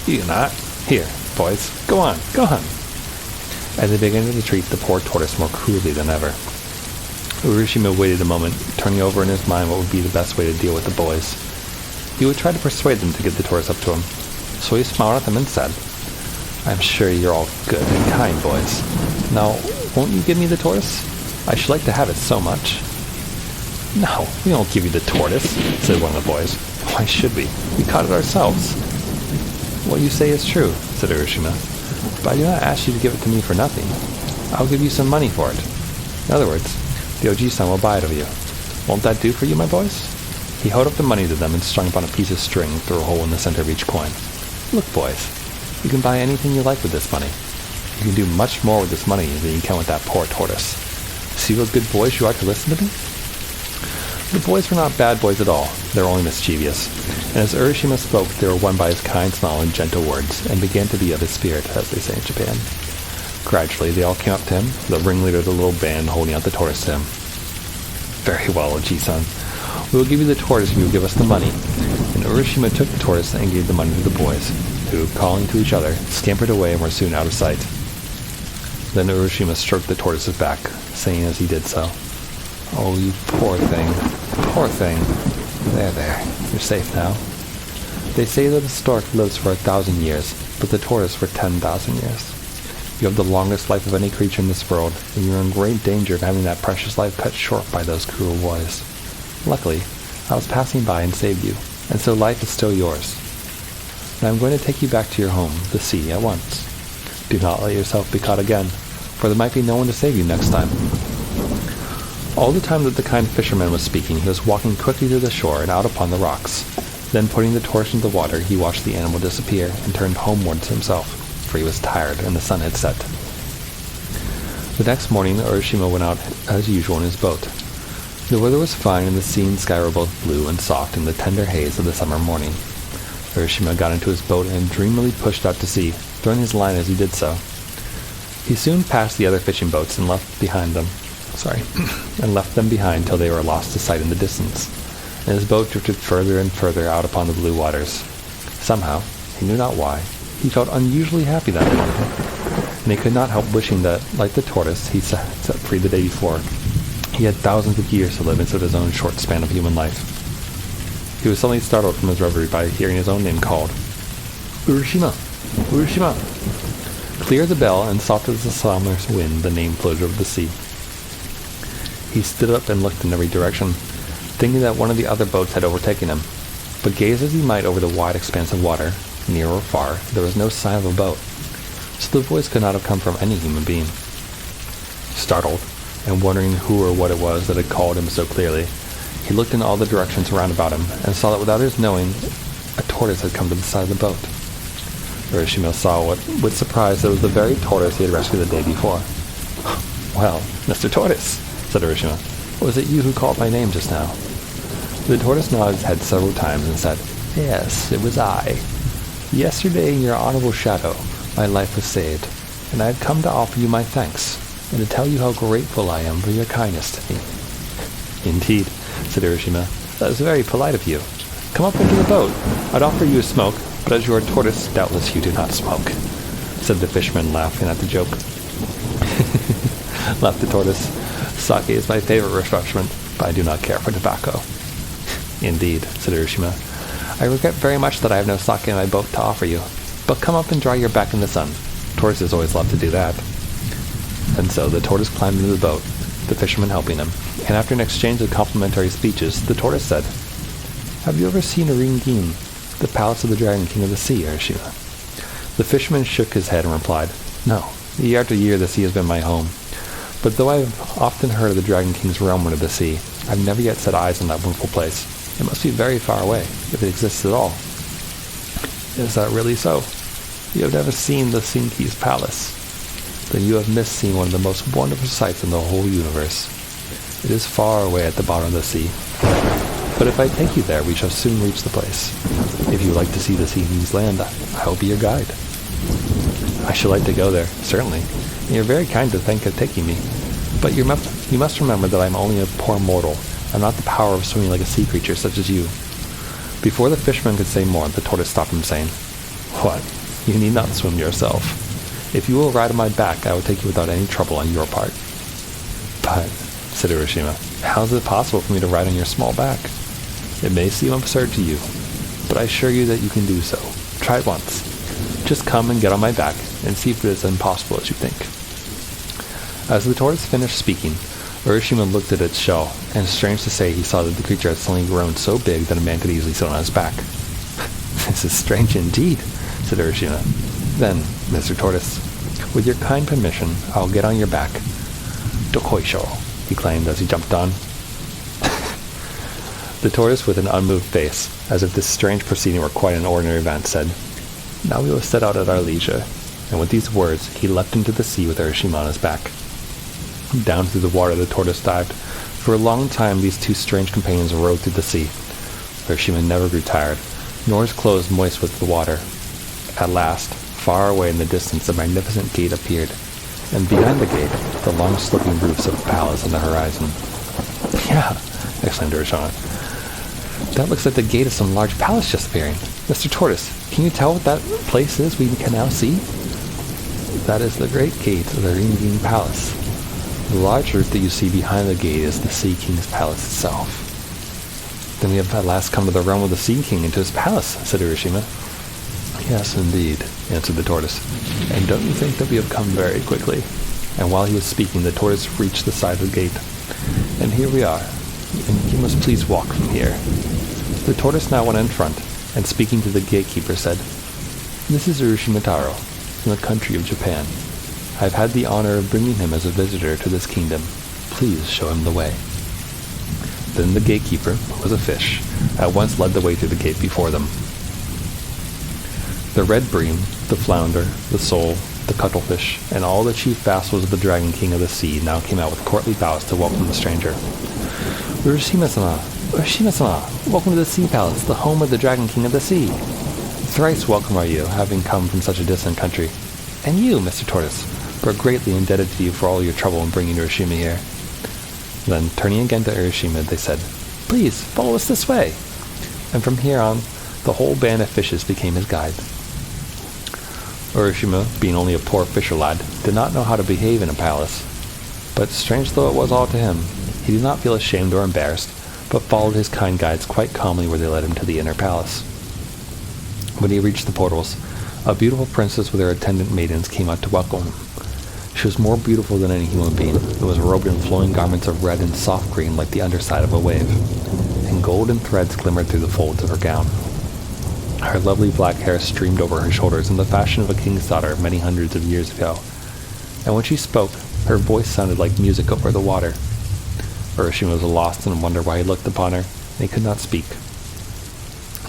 You do not. Here, boys, go on, go on." And they began to treat the poor tortoise more cruelly than ever. Urashima waited a moment, turning over in his mind what would be the best way to deal with the boys. He would try to persuade them to give the tortoise up to him. So he smiled at them and said, "I'm sure you're all good and kind boys. Now, won't you give me the tortoise? I should like to have it so much." "No, we won't give you the tortoise," said one of the boys. "Why should we? We caught it ourselves." "What you say is true," said Urashima, "but I do not ask you to give it to me for nothing. I'll give you some money for it. In other words, the Oji-san will buy it of you. Won't that do for you, my boys?" He held up the money to them and strung upon a piece of string through a hole in the center of each coin. "Look, boys, you can buy anything you like with this money. You can do much more with this money than you can with that poor tortoise. See what good boys you are to listen to me?" The boys were not bad boys at all. They were only mischievous. And as Urashima spoke, they were won by his kind smile and gentle words, and began to be of his spirit, as they say in Japan. Gradually, they all came up to him, the ringleader of the little band holding out the tortoise to him. "Very well, Oji-san. We will give you the tortoise if you will give us the money." And Urashima took the tortoise and gave the money to the boys, who, calling to each other, scampered away and were soon out of sight. Then Urashima stroked the tortoise's back, saying as he did so, "Oh, you poor thing, poor thing. There, you're safe now. They say that the stork lives for 1,000 years, but the tortoise for 10,000 years. You have the longest life of any creature in this world, and you're in great danger of having that precious life cut short by those cruel boys. Luckily, I was passing by and saved you, and so life is still yours. Now I'm going to take you back to your home, the sea, at once. Do not let yourself be caught again, for there might be no one to save you next time." All the time that the kind fisherman was speaking, he was walking quickly to the shore and out upon the rocks. Then, putting the torch into the water, he watched the animal disappear and turned homewards himself, for he was tired and the sun had set. The next morning, Urashima went out as usual in his boat. The weather was fine, and the sea and sky were both blue and soft in the tender haze of the summer morning. Urashima got into his boat and dreamily pushed out to sea, throwing his line as he did so. He soon passed the other fishing boats and left them behind till they were lost to sight in the distance, and his boat drifted further and further out upon the blue waters. Somehow, he knew not why, he felt unusually happy that morning, and he could not help wishing that, like the tortoise he set free the day before, he had thousands of years to live instead of his own short span of human life. He was suddenly startled from his reverie by hearing his own name called. "Urashima! Urashima!" Clear as a bell and soft as the summer wind, the name floated over the sea. He stood up and looked in every direction, thinking that one of the other boats had overtaken him. But gaze as he might over the wide expanse of water, near or far, there was no sign of a boat, so the voice could not have come from any human being. Startled, and wondering who or what it was that had called him so clearly, he looked in all the directions round about him, and saw that without his knowing, a tortoise had come to the side of the boat. Urashima saw with surprise that it was the very tortoise he had rescued the day before. "Well, Mr. Tortoise," said Urashima, "was it you who called my name just now?" The tortoise nodded his head several times and said, "Yes, it was I. Yesterday, in your honorable shadow, my life was saved, and I had come to offer you my thanks, and to tell you how grateful I am for your kindness to me." "Indeed," said Urashima, "that is very polite of you. Come up into the boat. I'd offer you a smoke, but as you are a tortoise, doubtless you do not smoke," said the fisherman, laughing at the joke. Laughed the tortoise. "Sake is my favorite refreshment, but I do not care for tobacco." "Indeed," said Urashima. "I regret very much that I have no sake in my boat to offer you, but come up and dry your back in the sun. Tortoises always love to do that." And so the tortoise climbed into the boat, the fisherman helping him, and after an exchange of complimentary speeches, the tortoise said, "Have you ever seen Ringin, the palace of the Dragon King of the Sea, Urashima?" The fisherman shook his head and replied, "No, year after year the sea has been my home. But though I have often heard of the Dragon King's realm under the sea, I've never yet set eyes on that wonderful place. It must be very far away, if it exists at all." "Is that really so? You have never seen the Sinki's palace? Then you have missed seeing one of the most wonderful sights in the whole universe. It is far away at the bottom of the sea. But if I take you there, we shall soon reach the place. If you would like to see the Sinki's land, I will be your guide." "I should like to go there, certainly, and you're very kind to think of taking me. But you must remember that I am only a poor mortal, and not the power of swimming like a sea creature such as you." Before the fisherman could say more, the tortoise stopped him, saying, "What? You need not swim yourself. If you will ride on my back, I will take you without any trouble on your part." "But," said Urashima, "how is it possible for me to ride on your small back? It may seem absurd to you, but I assure you that you can do so. Try it once. Just come and get on my back, and see if it is as impossible as you think." As the tortoise finished speaking, Urashima looked at its shell, and strange to say, he saw that the creature had suddenly grown so big that a man could easily sit on his back. "This is strange indeed," said Urashima. "Then, Mr. Tortoise, with your kind permission, I will get on your back." "Dokoisho," he claimed as he jumped on. The tortoise, with an unmoved face, as if this strange proceeding were quite an ordinary event, said, "Now we will set out at our leisure." And with these words, he leapt into the sea with Urashima on his back. Down through the water the tortoise dived, For a long time these two strange companions rowed through the sea. Urashima never grew tired, nor his clothes moist with the water. At last, far away in the distance, a magnificent gate appeared, and behind the gate, the long sloping roofs of a palace on the horizon. "Yeah," exclaimed Urashima. "That looks like the gate of some large palace just appearing. Mr. Tortoise, can you tell what that place is we can now see?" "That is the great gate of the Ringing Palace. The large roof that you see behind the gate is the Sea King's palace itself." "Then we have at last come to the realm of the Sea King and to his palace," said Urashima. "Yes, indeed," answered the tortoise. "And don't you think that we have come very quickly?" And while he was speaking, the tortoise reached the side of the gate. "And here we are, and you must please walk from here." The tortoise now went in front, and speaking to the gatekeeper said, "This is Urashima Taro, from the country of Japan. I have had the honor of bringing him as a visitor to this kingdom. Please show him the way." Then the gatekeeper, who was a fish, at once led the way through the gate before them. The red bream, the flounder, the sole, the cuttlefish, and all the chief vassals of the Dragon King of the Sea now came out with courtly bows to welcome the stranger. "Urashima-sama, Urashima-sama, welcome to the Sea Palace, the home of the Dragon King of the Sea. Thrice welcome are you, having come from such a distant country. And you, Mr. Tortoise, we're greatly indebted to you for all your trouble in bringing Urashima here." Then, turning again to Urashima, they said, "Please, follow us this way." And from here on, the whole band of fishes became his guide. Urashima, being only a poor fisher lad, did not know how to behave in a palace. But strange though it was all to him, he did not feel ashamed or embarrassed, but followed his kind guides quite calmly where they led him to the inner palace. When he reached the portals, a beautiful princess with her attendant maidens came out to welcome him. She was more beautiful than any human being, and was robed in flowing garments of red and soft green like the underside of a wave, and golden threads glimmered through the folds of her gown. Her lovely black hair streamed over her shoulders in the fashion of a king's daughter many hundreds of years ago, and when she spoke, her voice sounded like music over the water. Urashima was lost in wonder why he looked upon her, and he could not speak.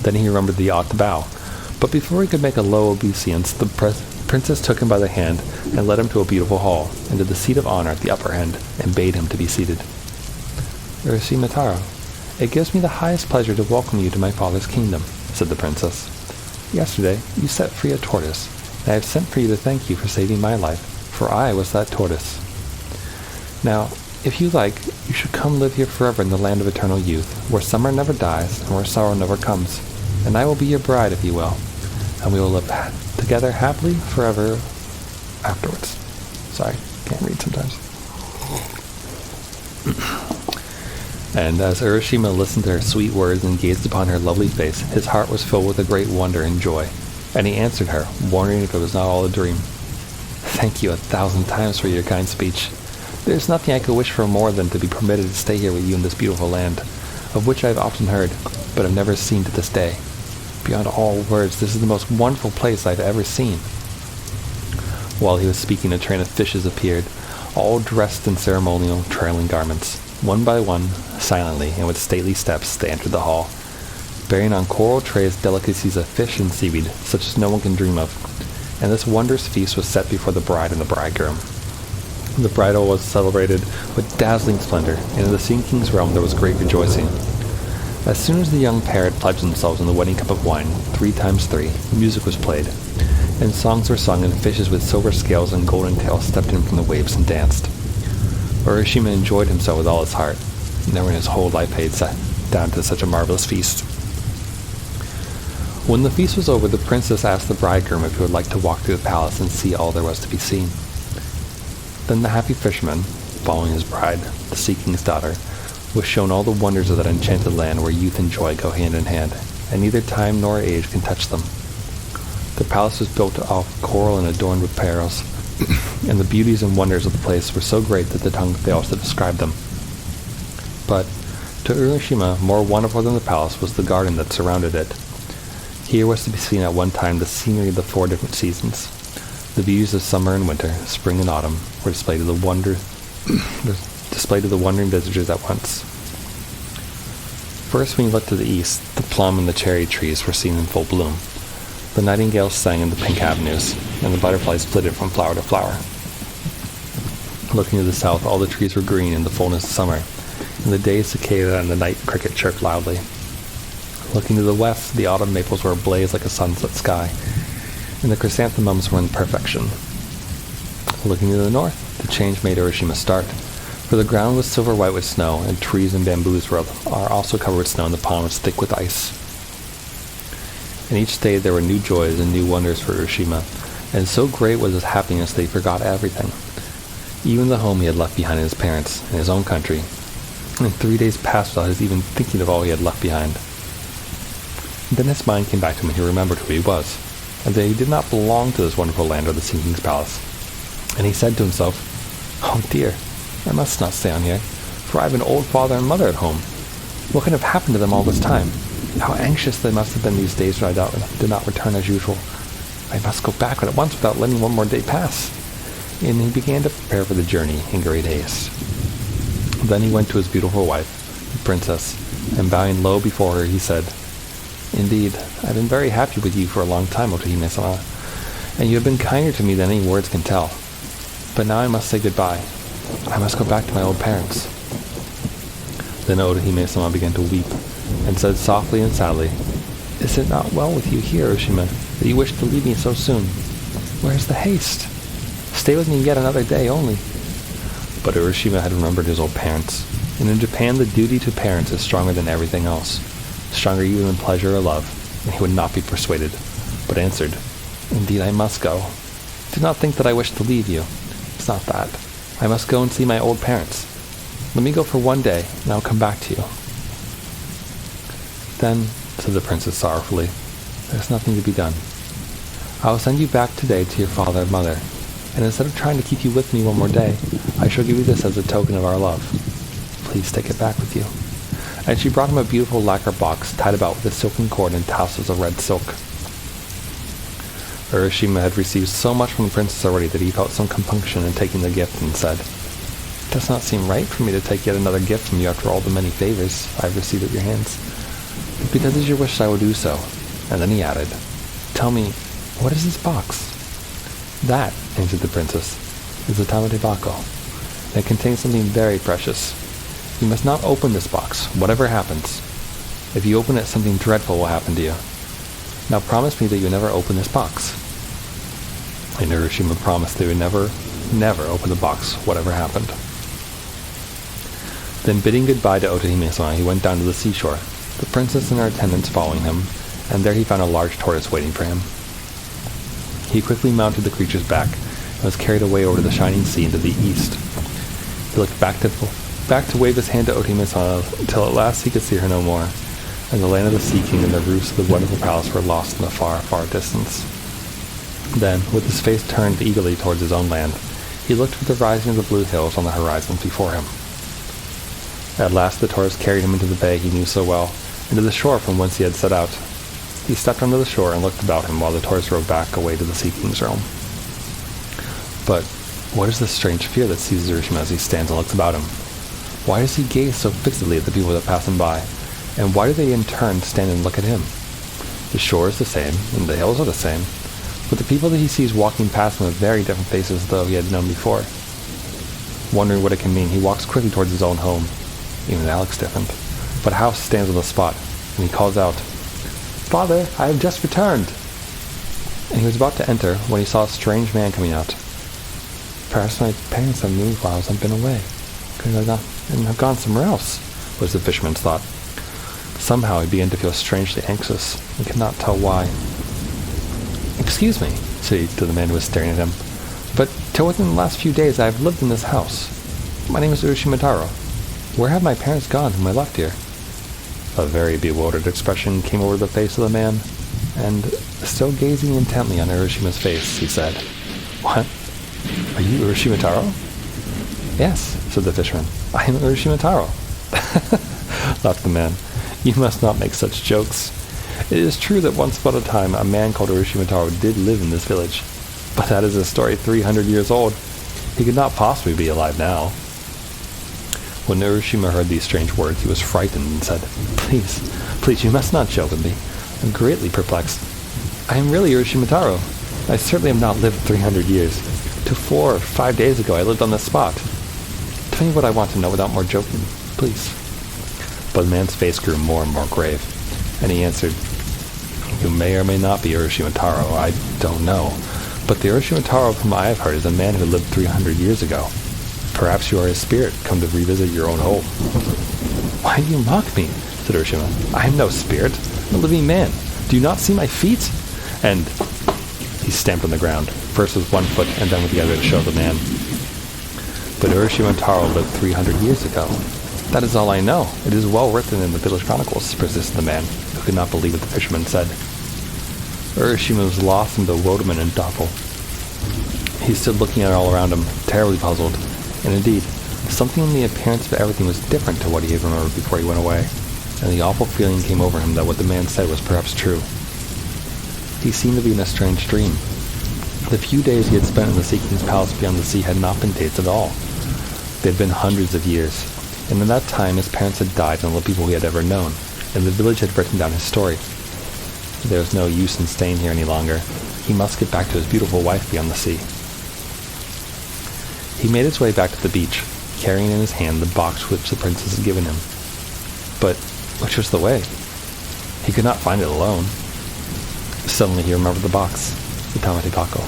Then he remembered that he ought to bow, but before he could make a low obeisance, the princess took him by the hand and led him to a beautiful hall, and to the seat of honor at the upper end, and bade him to be seated. "Urashima Taro, it gives me the highest pleasure to welcome you to my father's kingdom," said the princess. "Yesterday you set free a tortoise, and I have sent for you to thank you for saving my life, for I was that tortoise. Now, if you like, you should come live here forever in the land of eternal youth, where summer never dies and where sorrow never comes, and I will be your bride if you will, and we will live together happily forever afterwards." Sorry, can't read sometimes. And as Urashima listened to her sweet words and gazed upon her lovely face, his heart was filled with a great wonder and joy, and he answered her, wondering if it was not all a dream. "Thank you 1,000 times for your kind speech. There is nothing I could wish for more than to be permitted to stay here with you in this beautiful land, of which I have often heard, but have never seen to this day. Beyond all words, this is the most wonderful place I have ever seen." While he was speaking, a train of fishes appeared, all dressed in ceremonial, trailing garments. One by one, silently and with stately steps, they entered the hall, bearing on coral trays delicacies of fish and seaweed, such as no one can dream of, and this wondrous feast was set before the bride and the bridegroom. The bridal was celebrated with dazzling splendor, and in the Sea King's realm there was great rejoicing. As soon as the young pair had pledged themselves in the wedding cup of wine, 3 times 3, music was played, and songs were sung, and fishes with silver scales and golden tails stepped in from the waves and danced. Urashima enjoyed himself with all his heart. Never in his whole life had he sat down to such a marvelous feast. When the feast was over, the princess asked the bridegroom if he would like to walk through the palace and see all there was to be seen. Then the happy fisherman, following his bride, the Sea King's daughter, was shown all the wonders of that enchanted land where youth and joy go hand in hand, and neither time nor age can touch them. The palace was built of coral and adorned with pearls, and the beauties and wonders of the place were so great that the tongue fails to describe them. But to Urashima, more wonderful than the palace was the garden that surrounded it. Here was to be seen at one time the scenery of the 4 different seasons. The beauties of summer and winter, spring and autumn, were displayed to the wondering visitors at once. First, when you looked to the east, the plum and the cherry trees were seen in full bloom. The nightingales sang in the pink avenues, and the butterflies flitted from flower to flower. Looking to the south, all the trees were green in the fullness of summer, and The day cicada and the night cricket chirped loudly. Looking to the west, the autumn maples were ablaze like a sunset sky, and the chrysanthemums were in perfection. Looking to the north, the change made Urashima start, for the ground was silver white with snow, and trees and bamboos are also covered with snow, and the pond was thick with ice. And each day there were new joys and new wonders for Urashima, and so great was his happiness that he forgot everything, even the home he had left behind in his parents, in his own country. And 3 days passed without his even thinking of all he had left behind. Then his mind came back to him, and he remembered who he was, and that he did not belong to this wonderful land or the Sea King's palace. And he said to himself, "Oh dear, I must not stay on here, for I have an old father and mother at home. What can have happened to them all this time? How anxious they must have been these days when I did not return as usual. I must go back at once without letting one more day pass." And he began to prepare for the journey in great haste. Then he went to his beautiful wife, the princess, and bowing low before her, he said, "Indeed, I have been very happy with you for a long time, Otohime-sama, and you have been kinder to me than any words can tell. But now I must say goodbye. I must go back to my old parents." Then Otohime-sama began to weep, and said softly and sadly, "Is it not well with you here, Urashima, that you wish to leave me so soon? Where is the haste? Stay with me yet another day only." But Urashima had remembered his old parents, and in Japan the duty to parents is stronger than everything else, stronger even than pleasure or love, and he would not be persuaded, but answered, "Indeed I must go. Do not think that I wish to leave you. It's not that. I must go and see my old parents. Let me go for one day, and I'll come back to you." "Then," said the princess sorrowfully, "there's nothing to be done. I will send you back today to your father and mother, and instead of trying to keep you with me one more day, I shall give you this as a token of our love. Please take it back with you." And she brought him a beautiful lacquer box tied about with a silken cord and tassels of red silk. Urashima had received so much from the princess already that he felt some compunction in taking the gift, and said, "It does not seem right for me to take yet another gift from you after all the many favors I have received at your hands. But because it is your wish, I will do so." And then he added, "Tell me, what is this box?" "That," answered the princess, "is the tamate bako, and it contains something very precious. You must not open this box, whatever happens. If you open it, something dreadful will happen to you. Now promise me that you will never open this box." And Urashima promised that he would never open the box, whatever happened. Then bidding goodbye to Otohime-sama, he went down to the seashore, the princess and her attendants following him, and there he found a large tortoise waiting for him. He quickly mounted the creature's back, and was carried away over the shining sea into the east. He looked back to wave his hand to Otohime-sama, until at last he could see her no more, and the land of the Sea King and the roofs of the wonderful palace were lost in the far, far distance. Then, with his face turned eagerly towards his own land, he looked for the rising of the blue hills on the horizon before him. At last the tortoise carried him into the bay he knew so well, and to the shore from whence he had set out. He stepped onto the shore and looked about him while the tortoise rowed back away to the Sea King's realm. But what is this strange fear that seizes Urashima as he stands and looks about him? Why does he gaze so fixedly at the people that pass him by, and why do they in turn stand and look at him? The shore is the same, and the hills are the same, but the people that he sees walking past him have very different faces though he had known before. Wondering what it can mean, he walks quickly towards his own home. Even that looks different, but a house stands on the spot, and he calls out, "Father, I have just returned." And he was about to enter when he saw a strange man coming out. "Perhaps my parents have moved while I've been away, and have gone somewhere else," was the fisherman's thought. Somehow he began to feel strangely anxious, and could not tell why. "Excuse me," said he to the man who was staring at him, "but till within the last few days I have lived in this house. My name is Urashima-taro. Where have my parents gone whom I left here?" A very bewildered expression came over the face of the man, and, still gazing intently on Urashima's face, he said, "What? Are you Urashima-taro?" "Yes," said the fisherman, "I am Urashima-taro." Laughed the man. "You must not make such jokes. It is true that once upon a time a man called Urashima-taro did live in this village, but that is a story 300 years old. He could not possibly be alive now." When Urashima heard these strange words, he was frightened and said, Please, you must not joke with me. I'm greatly perplexed. I am really Urashima-taro. I certainly have not lived 300 years. Till 4 or 5 days ago I lived on this spot. Tell me what I want to know without more joking. please." But the man's face grew more and more grave, and he answered, "You may or may not be Urashima Taro, I don't know. But the Urashima Taro from I have heard is a man who lived 300 years ago. Perhaps you are his spirit, come to revisit your own home." "Why do you mock me?" said Urashima. "I am no spirit, a living man. Do you not see my feet?" And he stamped on the ground, first with one foot and then with the other to show the man. "But Urashima Taro lived 300 years ago. That is all I know. It is well written in the village chronicles," persisted the man, who could not believe what the fisherman said. Urashima was lost in bewilderment and doubtful. He stood looking at all around him, terribly puzzled, and indeed, something in the appearance of everything was different to what he had remembered before he went away, and the awful feeling came over him that what the man said was perhaps true. He seemed to be in a strange dream. The few days he had spent in the Sea King's palace beyond the sea had not been days at all. They had been hundreds of years, and in that time his parents had died and all the people he had ever known, and the village had written down his story. There was no use in staying here any longer. He must get back to his beautiful wife beyond the sea. He made his way back to the beach, carrying in his hand the box which the princess had given him. But which was the way? He could not find it alone. Suddenly he remembered the box, the tamatepako.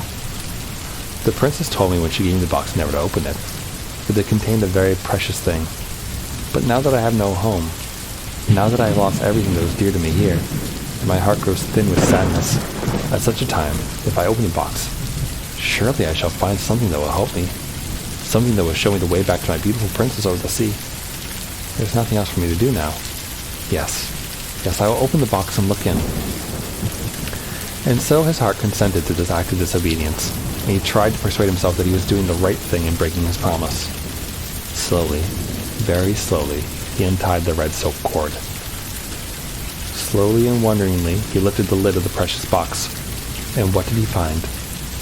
The princess told me when she gave me the box never to open it, that it contained a very precious thing. But now that I have no home, now that I have lost everything that was dear to me here, and my heart grows thin with sadness, at such a time, if I open the box, surely I shall find something that will help me, something that will show me the way back to my beautiful princess over the sea. There's nothing else for me to do now. Yes, I will open the box and look in." And so his heart consented to this act of disobedience, and he tried to persuade himself that he was doing the right thing in breaking his promise. Slowly, very slowly, he untied the red silk cord. Slowly and wonderingly, he lifted the lid of the precious box. And what did he find?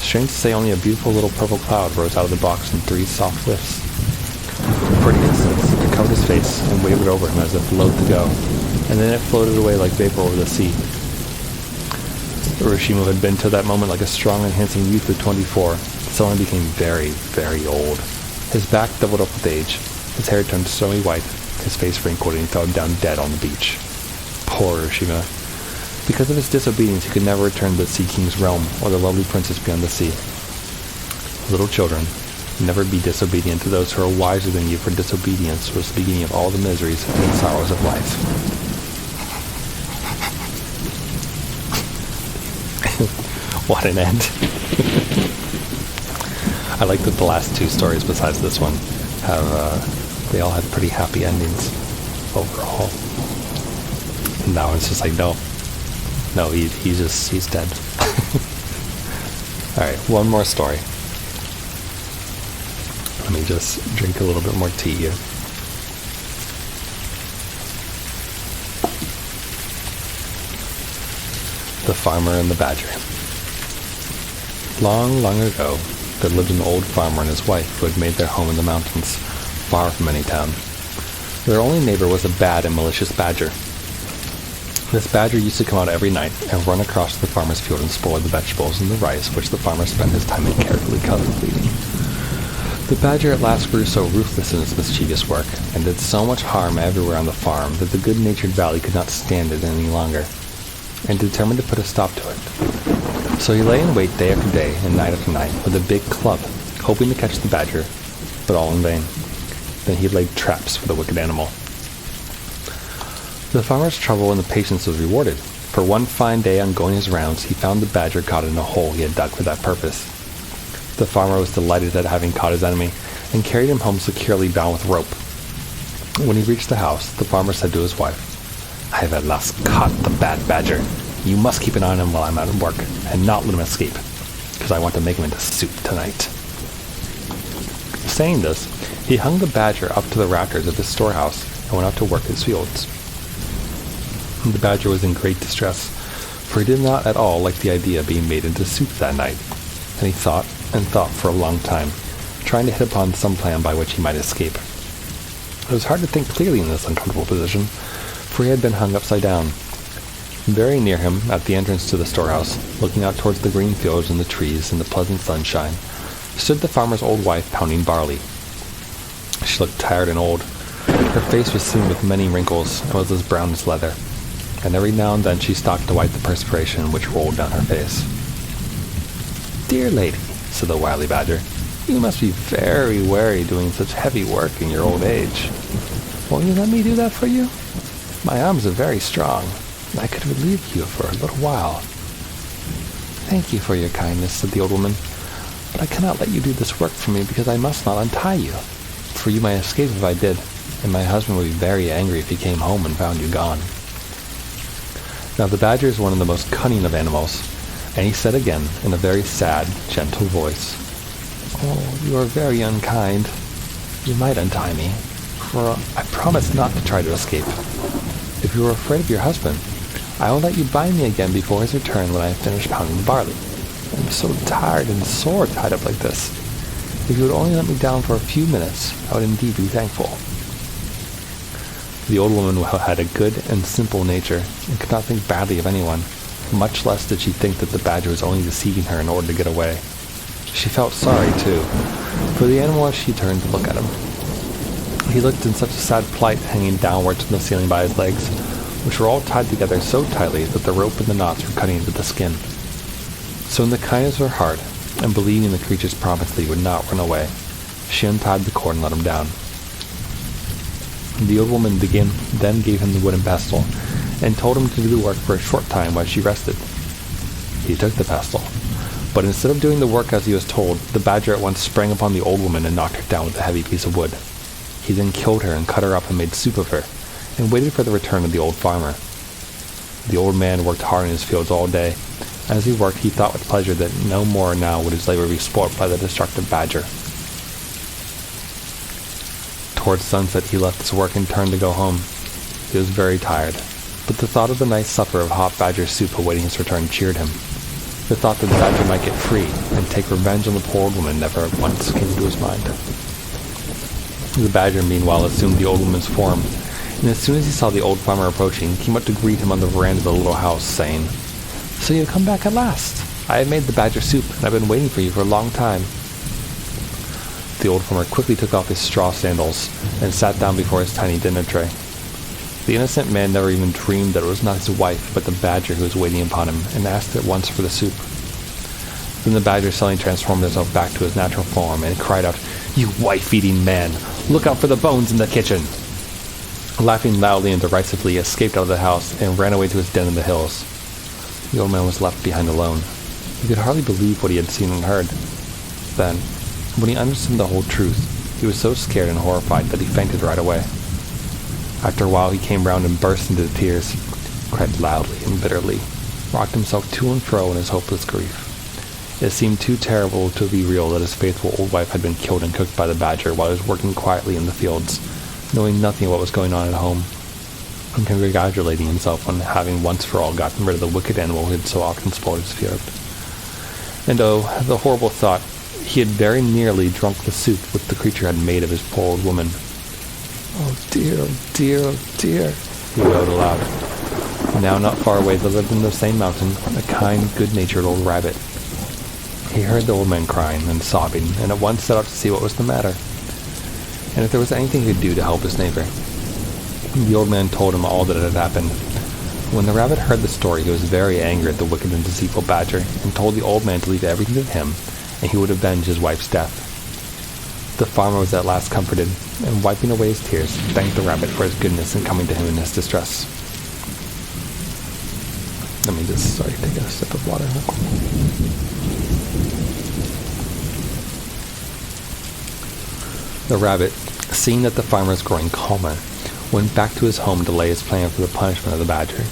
Strange to say, only a beautiful little purple cloud rose out of the box in 3 soft lifts. For an instant, it covered his face and wavered over him as if loath to go, and then it floated away like vapor over the sea. Urashima had been till that moment like a strong and handsome youth of 24, suddenly became very, very old. His back doubled up with age, his hair turned snowy white, his face wrinkled, and he fell down dead on the beach. Poor Urashima. Because of his disobedience, he could never return to the Sea King's realm or the lovely princess beyond the sea. Little children, never be disobedient to those who are wiser than you, for disobedience was the beginning of all the miseries and sorrows of life. What an end. I like that the last 2 stories besides this one they all had pretty happy endings overall. And that one's just like, no, he's dead. Alright, one more story. Let me just drink a little bit more tea here. The Farmer and the Badger. Long, long ago, there lived an old farmer and his wife who had made their home in the mountains, far from any town. Their only neighbor was a bad and malicious badger. This badger used to come out every night and run across the farmer's field and spoil the vegetables and the rice which the farmer spent his time in carefully cultivating. The badger at last grew so ruthless in its mischievous work, and did so much harm everywhere on the farm, that the good-natured valley could not stand it any longer, and determined to put a stop to it. So he lay in wait day after day and night after night with a big club, hoping to catch the badger, but all in vain. Then he laid traps for the wicked animal. The farmer's trouble and the patience was rewarded, for one fine day on going his rounds, he found the badger caught in a hole he had dug for that purpose. The farmer was delighted at having caught his enemy, and carried him home securely bound with rope. When he reached the house, the farmer said to his wife, "I have at last caught the bad badger. You must keep an eye on him while I'm out of work, and not let him escape, because I want to make him into soup tonight." Saying this, he hung the badger up to the rafters of his storehouse, and went out to work his fields. The badger was in great distress, for he did not at all like the idea of being made into soup that night, and he thought and thought for a long time, trying to hit upon some plan by which he might escape. It was hard to think clearly in this uncomfortable position, for he had been hung upside down. Very near him, at the entrance to the storehouse, looking out towards the green fields and the trees and the pleasant sunshine, stood the farmer's old wife pounding barley. She looked tired and old, Her face was seamed with many wrinkles and was as brown as leather, and every now and then she stopped to wipe the perspiration which rolled down her face. "Dear lady," said the wily badger, "you must be very weary doing such heavy work in your old age. Won't you let me do that for you? My arms are very strong, and I could relieve you for a little while." "Thank you for your kindness," said the old woman, "but I cannot let you do this work for me because I must not untie you. For you might escape if I did, and my husband would be very angry if he came home and found you gone." Now the badger is one of the most cunning of animals, and he said again in a very sad, gentle voice, "Oh, you are very unkind. You might untie me, for I promised not to try to escape. If you are afraid of your husband, I will let you bind me again before his return when I have finished pounding the barley. I am so tired and sore tied up like this. If you would only let me down for a few minutes, I would indeed be thankful." The old woman had a good and simple nature, and could not think badly of anyone, much less did she think that the badger was only deceiving her in order to get away. She felt sorry, too, for the animal as she turned to look at him. He looked in such a sad plight, hanging downwards from the ceiling by his legs, which were all tied together so tightly that the rope and the knots were cutting into the skin. So in the kindness of her heart, and believing the creature's promise that he would not run away, she untied the cord and let him down. The old woman then gave him the wooden pestle, and told him to do the work for a short time while she rested. He took the pestle, but instead of doing the work as he was told, the badger at once sprang upon the old woman and knocked her down with a heavy piece of wood. He then killed her and cut her up and made soup of her, and waited for the return of the old farmer. The old man worked hard in his fields all day. As he worked, he thought with pleasure that no more now would his labor be spoilt by the destructive badger. Towards sunset he left his work and turned to go home. He was very tired, but the thought of the nice supper of hot badger soup awaiting his return cheered him. The thought that the badger might get free and take revenge on the poor old woman never once came into his mind. The badger meanwhile assumed the old woman's form, and as soon as he saw the old farmer approaching, came up to greet him on the veranda of the little house, saying, "So you have come back at last. I have made the badger soup, and I've been waiting for you for a long time." The old farmer quickly took off his straw sandals and sat down before his tiny dinner tray. The innocent man never even dreamed that it was not his wife, but the badger who was waiting upon him, and asked at once for the soup. Then the badger suddenly transformed himself back to his natural form, and cried out, "You wife-eating man! Look out for the bones in the kitchen!" Laughing loudly and derisively, he escaped out of the house and ran away to his den in the hills. The old man was left behind alone. He could hardly believe what he had seen and heard. Then, when he understood the whole truth, he was so scared and horrified that he fainted right away. After a while he came round and burst into tears, cried loudly and bitterly, rocked himself to and fro in his hopeless grief. It seemed too terrible to be real that his faithful old wife had been killed and cooked by the badger while he was working quietly in the fields, knowing nothing of what was going on at home, and congratulating himself on having once for all gotten rid of the wicked animal who had so often spoiled his field. And oh, the horrible thought, he had very nearly drunk the soup which the creature had made of his poor old woman. "Oh dear, oh dear, oh dear," he wailed aloud. Now not far away there lived in the same mountain a kind, good-natured old rabbit. He heard the old man crying and sobbing, and at once set out to see what was the matter, and if there was anything he could do to help his neighbor. The old man told him all that had happened. When the rabbit heard the story, he was very angry at the wicked and deceitful badger, and told the old man to leave everything to him, and he would avenge his wife's death. The farmer was at last comforted, and wiping away his tears, thanked the rabbit for his goodness in coming to him in his distress. Let me just, take a sip of water. The rabbit, seeing that the farmer was growing calmer, went back to his home to lay his plan for the punishment of the badger.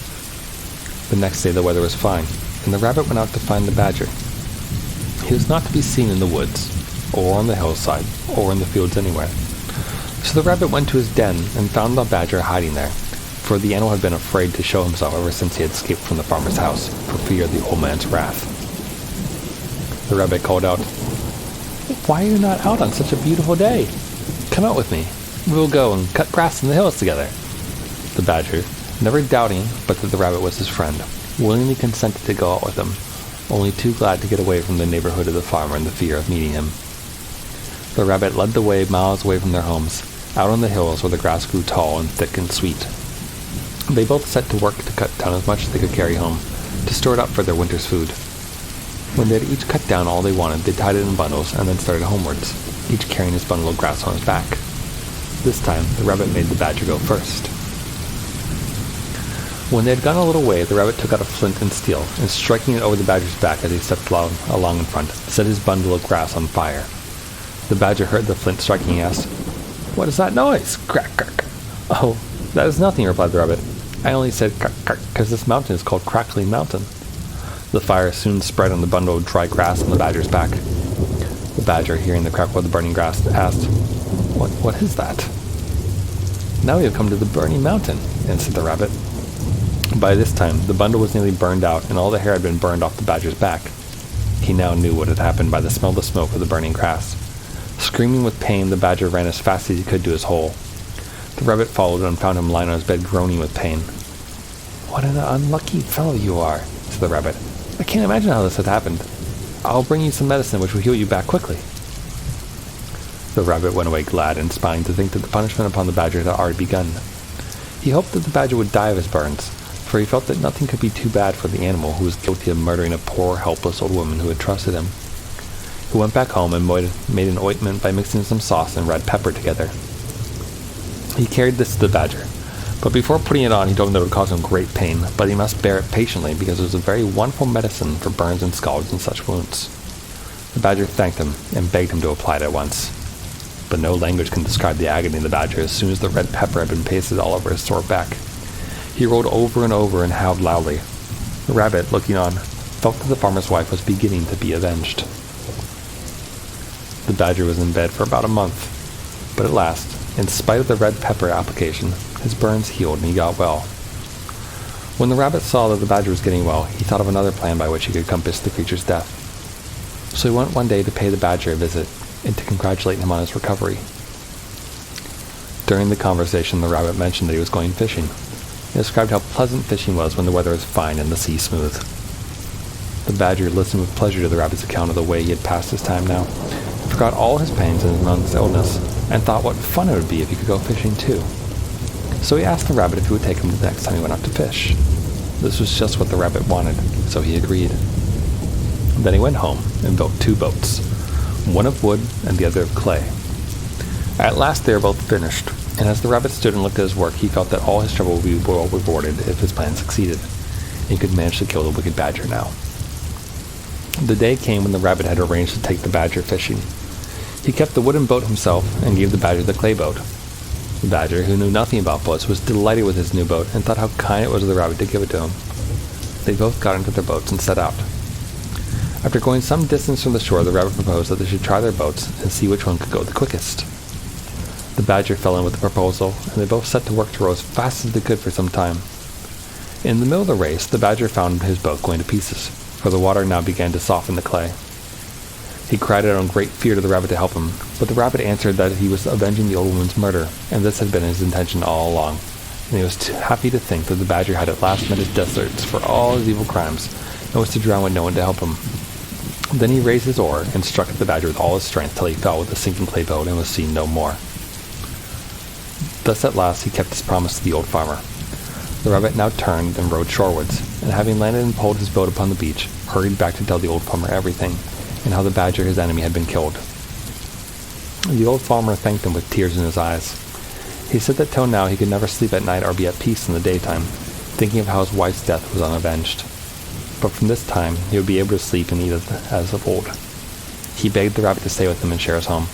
The next day the weather was fine, and the rabbit went out to find the badger. He was not to be seen in the woods, or on the hillside, or in the fields anywhere. So the rabbit went to his den and found the badger hiding there, for the animal had been afraid to show himself ever since he had escaped from the farmer's house, for fear of the old man's wrath. The rabbit called out, "Why are you not out on such a beautiful day? Come out with me. We will go and cut grass in the hills together." The badger, never doubting but that the rabbit was his friend, willingly consented to go out with him, only too glad to get away from the neighborhood of the farmer in the fear of meeting him. The rabbit led the way miles away from their homes, Out on the hills where the grass grew tall and thick and sweet. They both set to work to cut down as much as they could carry home, to store it up for their winter's food. When they had each cut down all they wanted, they tied it in bundles and then started homewards, each carrying his bundle of grass on his back. This time, the rabbit made the badger go first. When they had gone a little way, the rabbit took out a flint and steel, and striking it over the badger's back as he stepped along in front, set his bundle of grass on fire. The badger heard the flint striking and asked, "What is that noise?" "Crack, crack." "Oh, that is nothing," replied the rabbit. "I only said crack, crack, because this mountain is called Crackling Mountain." The fire soon spread on the bundle of dry grass on the badger's back. The badger, hearing the crackle of the burning grass, asked, What is that?" "Now we have come to the burning mountain," answered the rabbit. By this time, the bundle was nearly burned out, and all the hair had been burned off the badger's back. He now knew what had happened by the smell of the smoke of the burning grass. Screaming with pain, the badger ran as fast as he could to his hole. The rabbit followed and found him lying on his bed groaning with pain. "What an unlucky fellow you are," said the rabbit. "I can't imagine how this had happened. I'll bring you some medicine which will heal you back quickly." The rabbit went away glad and smiling to think that the punishment upon the badger had already begun. He hoped that the badger would die of his burns, for he felt that nothing could be too bad for the animal who was guilty of murdering a poor, helpless old woman who had trusted him. He went back home and made an ointment by mixing some sauce and red pepper together. He carried this to the badger, but before putting it on, he told him that it would cause him great pain, but he must bear it patiently because it was a very wonderful medicine for burns and scalds and such wounds. The badger thanked him and begged him to apply it at once. But no language can describe the agony of the badger as soon as the red pepper had been pasted all over his sore back. He rolled over and over and howled loudly. The rabbit, looking on, felt that the farmer's wife was beginning to be avenged. The badger was in bed for about a month, but at last, in spite of the red pepper application, his burns healed and he got well. When the rabbit saw that the badger was getting well, he thought of another plan by which he could compass the creature's death. So he went one day to pay the badger a visit and to congratulate him on his recovery. During the conversation, the rabbit mentioned that he was going fishing. He described how pleasant fishing was when the weather was fine and the sea smooth. The badger listened with pleasure to the rabbit's account of the way he had passed his time now. He forgot all his pains and his month's illness, and thought what fun it would be if he could go fishing too. So he asked the rabbit if he would take him the next time he went out to fish. This was just what the rabbit wanted, so he agreed. Then he went home and built 2 boats, one of wood and the other of clay. At last they were both finished, and as the rabbit stood and looked at his work, he felt that all his trouble would be well rewarded if his plan succeeded. He could manage to kill the wicked badger now. The day came when the rabbit had arranged to take the badger fishing. He kept the wooden boat himself and gave the badger the clay boat. The badger, who knew nothing about boats, was delighted with his new boat and thought how kind it was of the rabbit to give it to him. They both got into their boats and set out. After going some distance from the shore, the rabbit proposed that they should try their boats and see which one could go the quickest. The badger fell in with the proposal, and they both set to work to row as fast as they could for some time. In the middle of the race, the badger found his boat going to pieces, for the water now began to soften the clay. He cried out in great fear to the rabbit to help him, but the rabbit answered that he was avenging the old woman's murder, and this had been his intention all along, and he was too happy to think that the badger had at last met his deserts for all his evil crimes, and was to drown with no one to help him. Then he raised his oar and struck at the badger with all his strength till he fell with the sinking clay boat and was seen no more. Thus at last he kept his promise to the old farmer. The rabbit now turned and rowed shorewards, and having landed and poled his boat upon the beach, hurried back to tell the old farmer everything, and how the badger, his enemy, had been killed. The old farmer thanked him with tears in his eyes. He said that till now he could never sleep at night or be at peace in the daytime, thinking of how his wife's death was unavenged. But from this time he would be able to sleep and eat as of old. He begged the rabbit to stay with him and share his home.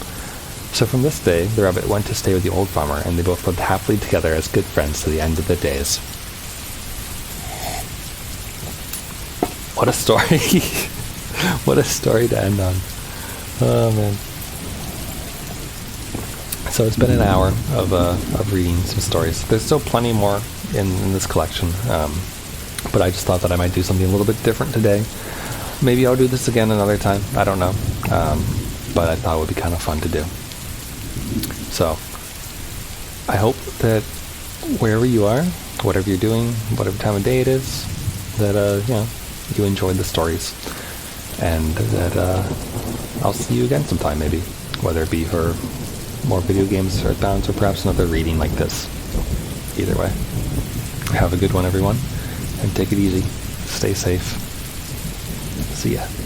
So from this day the rabbit went to stay with the old farmer, and they both lived happily together as good friends to the end of their days. What a story. What a story to end on. Oh man. So it's been an hour of reading some stories. There's still plenty more in this collection, but I just thought that I might do something a little bit different today. Maybe I'll do this again another time. I don't know. But I thought it would be kind of fun to do. So I hope that wherever you are, whatever you're doing, whatever time of day it is, that you enjoyed the stories, and that I'll see you again sometime, maybe, whether it be for more video games, Earthbound, or perhaps another reading like this. Either way, have a good one, everyone, and take it easy. Stay safe. See ya.